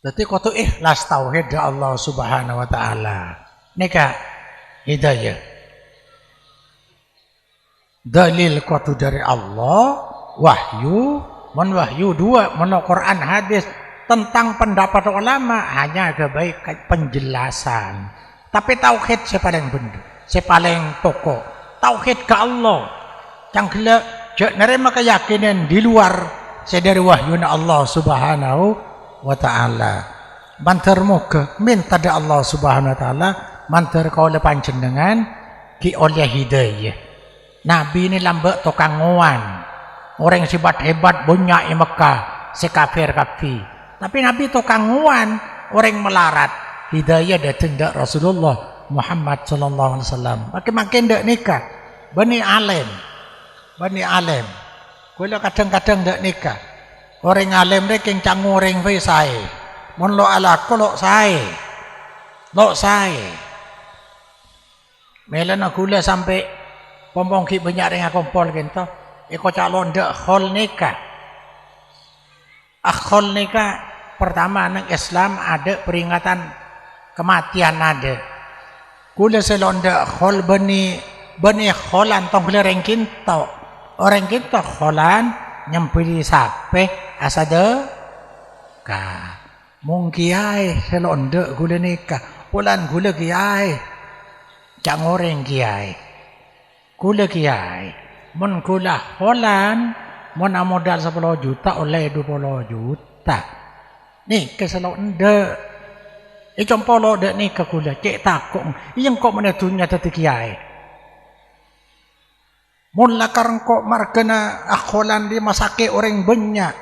Jadi qatu ikhlas tauhid Allah Subhanahu wa taala. Nika hidayah. Dalil kuatu dari Allah, wahyu, wahyu 2, Quran hadis tentang pendapat ulama hanya kebaikan penjelasan. Tapi tauhid paling benar, paling pokok. Tauhid ke Allah, yang gelak nerima keyakinan di luar dari wahyu Allah Subhanahu wa ta'ala. Mantar moga minta da Allah Subhanahu wa taala mantar kau le panjenengan ki oleh hidayah. Nabi ini lambek tukang nguan. Orang sibat hebat banyak di Mekah, sekafir kafi. Tapi Nabi tukang nguan, orang melarat. Hidayah datang dak Rasulullah Muhammad sallallahu alaihi wasallam. Makin-makin dak nikah. Bani alim. Bani alim. Kula kadang-kadang dak nikah. Orang alim dia keng cangu orang fai sai. Mon lo ala ko lo sai. Lo sai. Melan aku lah sampai pompong ki banyak dengan kompol gitu. Iko calon dek khol nikah. Khol nikah pertama nang Islam ada peringatan kematian ada. Kula selon dek khol bani kholan tong kula orang kinto. Orang kinto kholan nyempili sape asade ka. Mung kiai selon dek kula nikah. Pulan kula kiai. Cang orang kiai. Kula kiai. Mun kula holan mun modal 10 juta oleh 20 juta. Nih keselo ende. Compolo dek nih ke kula cek takut. Yang kok mana dunia tadi kiai. Mun lakar kok markena akholan di masake orang banyak.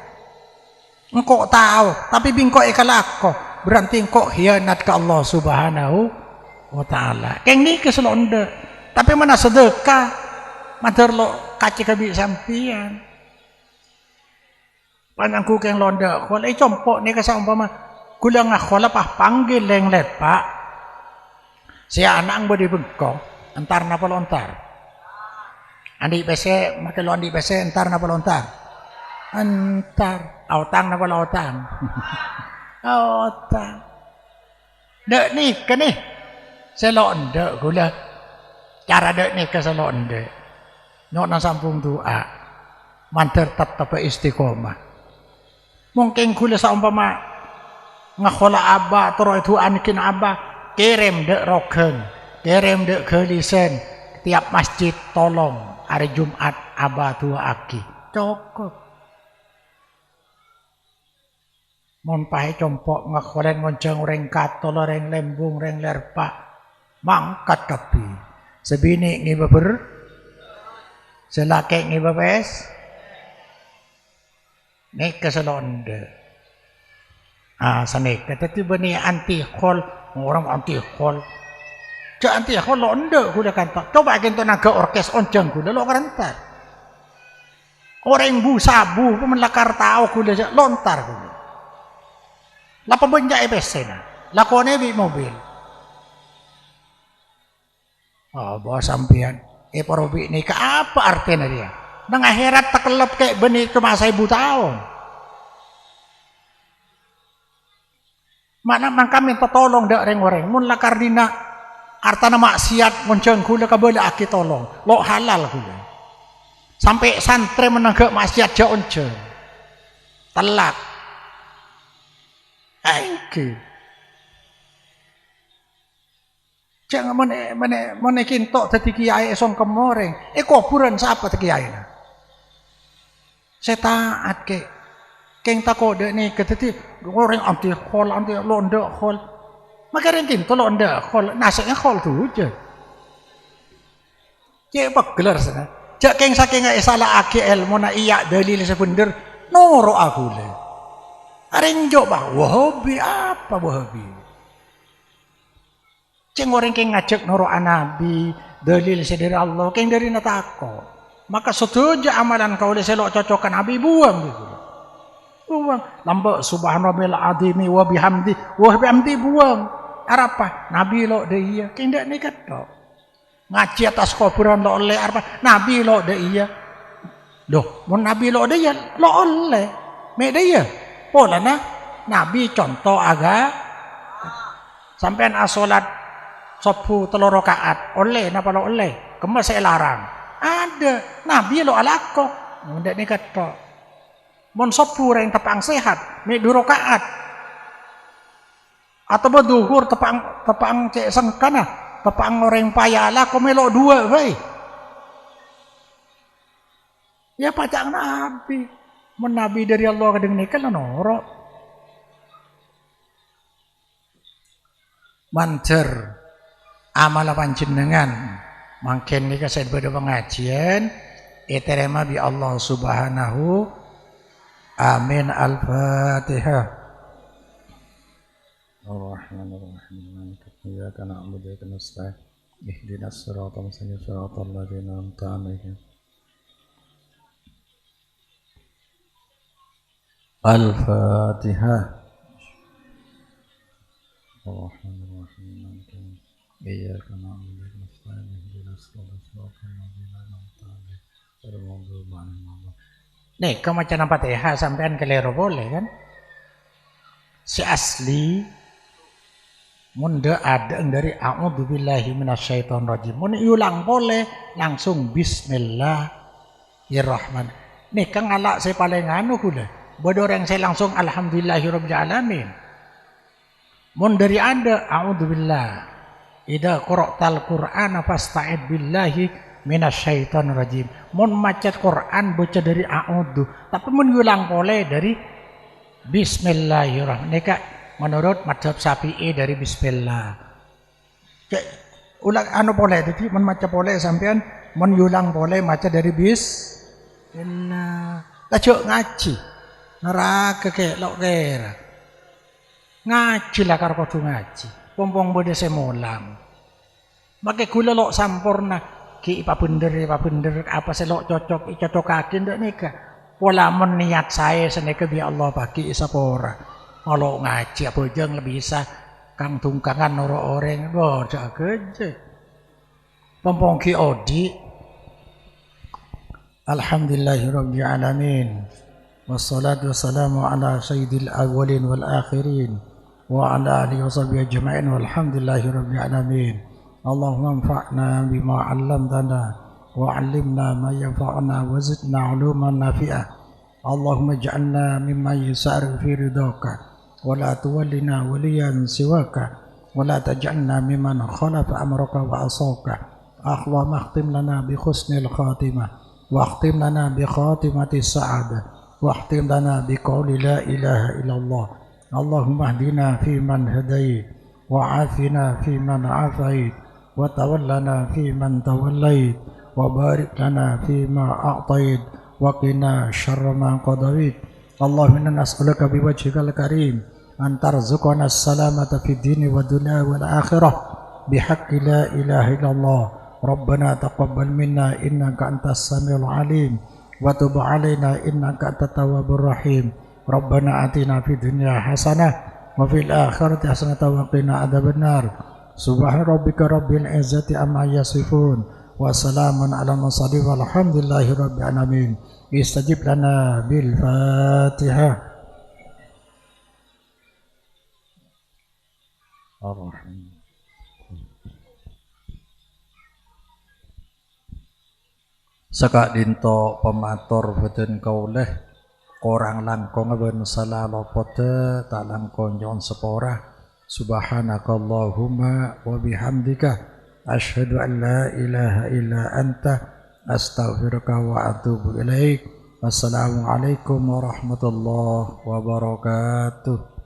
Engkau tahu tapi bingkok ikalako berarti engkau khianat ke Allah Subhanahu wa taala. Keng ni keselo ende. Tapi mana sedekah mater lo kaci kabi sampian. Panangku keng londa khol compok ni kasa umpama kula ngakhol apa panggil leng let pak. Si anak bodi bengkong entar napa lontar. Andi pese make lo andi pese entar napa lontar. Entar autang napa autang. Autang. Dek ni ke ni. Selok ndek kula. Cara dek ni ke selok ndek. Nyok na sampung doa manter tetap istiqomah. Mungkin kula saumpama ngakhola abah toro itu anikin abah kirim dek roken, kirim dek kelisen tiap masjid tolong hari Jumat abah tua aki cukup. Mon pahe compok ngakholen ngonceng orang katol orang lembung orang lerpa mangkat tapi sebini ngibaber selakek ni babes nek keselonde sanek tetapi bani anti khol orang anti khol cak anti khol londe kuda kanta coba kento naga orkes onceng kuda lo karantar orang bu sabu pemelakar tahu kuda lontar kuda lapa benjak ebesena lakone bi mobil bawa sampian parobi ni ke apa artinya dia? Nang akhirat takelep kayak benih cuma 1000 tahun. Mana kami minta tolong dak reng-reng. Mun lakar dina artana maksiat ngonceng kula kabeh aki tolong. Lo halal kula. Sampai santri menegak maksiat ja onceng. Telak. Aingke. Jangan mana kintok tadi kiai esong kemoreng. Kuburan siapa tadi kiai na? Saya taat ke. Keng takode ni keteti orang anti khol anti londe khol. Maka ringkin to londe khol nasanya khol tu je. Cek gelar sana. Cek keng saking salah aki ilmu na iya dalil sebener noro aku le. Arenjo bah wahabi apa wahabi? Ceng orang keng ngajak noro anabi dalil dari Allah keng dari natako maka setuju amalan kau le selok cocokan nabi buang gitu buang lambak subhanallah azimi wa bihamdi buang apa nabi lo de iya keng dak nekat tok ngaji atas kuburan lo oleh apa nabi lo de iya loh mun nabi lo de iya lo oleh me de iya pola na nabi contoh aga sampean asolat sopu telur rakaat oleh napa lo oleh kemas saya larang ada nabi lo alako ndak nekat tok mon sopu yang tepang sehat me 2 rakaat atau berduhur tepang cek sengkana tepang orang payala ko melo 2 bae ya pacang nabi mon nabi dari Allah kadang nekat lo noro mancer amal panjenengan mangken nika saya pada pengajian iterema bi Allah subhanahu amin al-fatihah. Ar-Rahmanir-Rahim iyyaka na'budu wa iyyaka nasta'in ihdinas siratal mustaqim siratal ladzina an'amta 'alaihim al-fatihah. Ar-Rahmanir-Rahim iyyaka na'budu wa iyyaka nasta'in ihdinas siratal ladzina an'amta 'alaihim. Nih, kamu macam Fatihah sampean keliru boleh kan? Si asli munda ada dari a'udzubillahi minasyaitonirrajim. Mun ulang boleh langsung bismillahirrahmanirrahim. Nih kang alak saya paling anu kula. Bodoh orang saya langsung alhamdulillahirabbil alamin. Mun dari ada a'udzubillah. Idza qara'tal Qur'ana fasta'id billahi minasyaitonirrajim. Mun maca Quran baca dari a'udzu, tapi mun ulang boleh dari bismillahirrahmanirrahim. Nika menurut mazhab Syafi'i dari bismillah. Ulang anu boleh jadi mun maca boleh sampean mun ulang boleh maca dari bismillah. Tajuk ngaji. Neraka kelok kira. Ngaji lah karo kudu ngaji. Pompong bode semulang. Make gula lok sampurna ki pak bener apa selok cocok cocokakin ndak nika. Pola men niat saya seneka bi Allah bagi sapora. Kalau ngaji apa jeng lebih bisa kang tungkangan noro orang bocah keje. Pompong ki odi. Alhamdulillahirabbil alamin. Wassalatu wassalamu ala sayyidil awwalin wal akhirin wa ala alihi washabihi ajma'in walhamdulillahirabbil alamin. Allahumma anfa'na bima 'allamtana wa 'allimna ma yanfa'una wa zidna 'uluman nafi'ah. Allahumma ij'alna mimman yusari'u fi ridhaka wa la tuwallina waliyan siwaka wa la taj'alna mimman khalafa amraka wa asaka. Allahumma akhtim lana bi husnil khatimah wa akhtim lana bi khatimati sa'adah wa akhtim lana bi qawli la ilaha illallah. Allahumma hdina fi man hadait wa afina fi man afait wa tawallana fi man tawallait wa barik lana fi ma a'tait wa qina syarra ma qadait. Allahumma inna nas'aluka bi wajhikal karim an tarzuqana as-salamata fid dini wa dunya wal akhirah bi haqqi la ilaha illallah. Rabbana taqabbal minna innaka antas samiul alim wa tub alaina innaka antat tawwabur rahim. Rabbana atina fid dunya hasanah wa fil akhirati hasanah wa qina adzabannar. Subhana rabbika rabbil izzati amma yasifun wa salamun ala mursalin walhamdulillahi rabbil alamin. Istajib lana bil Fatihah. Ar-Rahman. Saka dinto pematur boten kauleh orang langkong ben salah lopote tak langkong nyon sepora. Subhanakallahumma wa bihamdika asyhadu an la ilaha illa anta astaghfiruka wa atubu ilaik. Wassalamualaikum warahmatullahi wabarakatuh.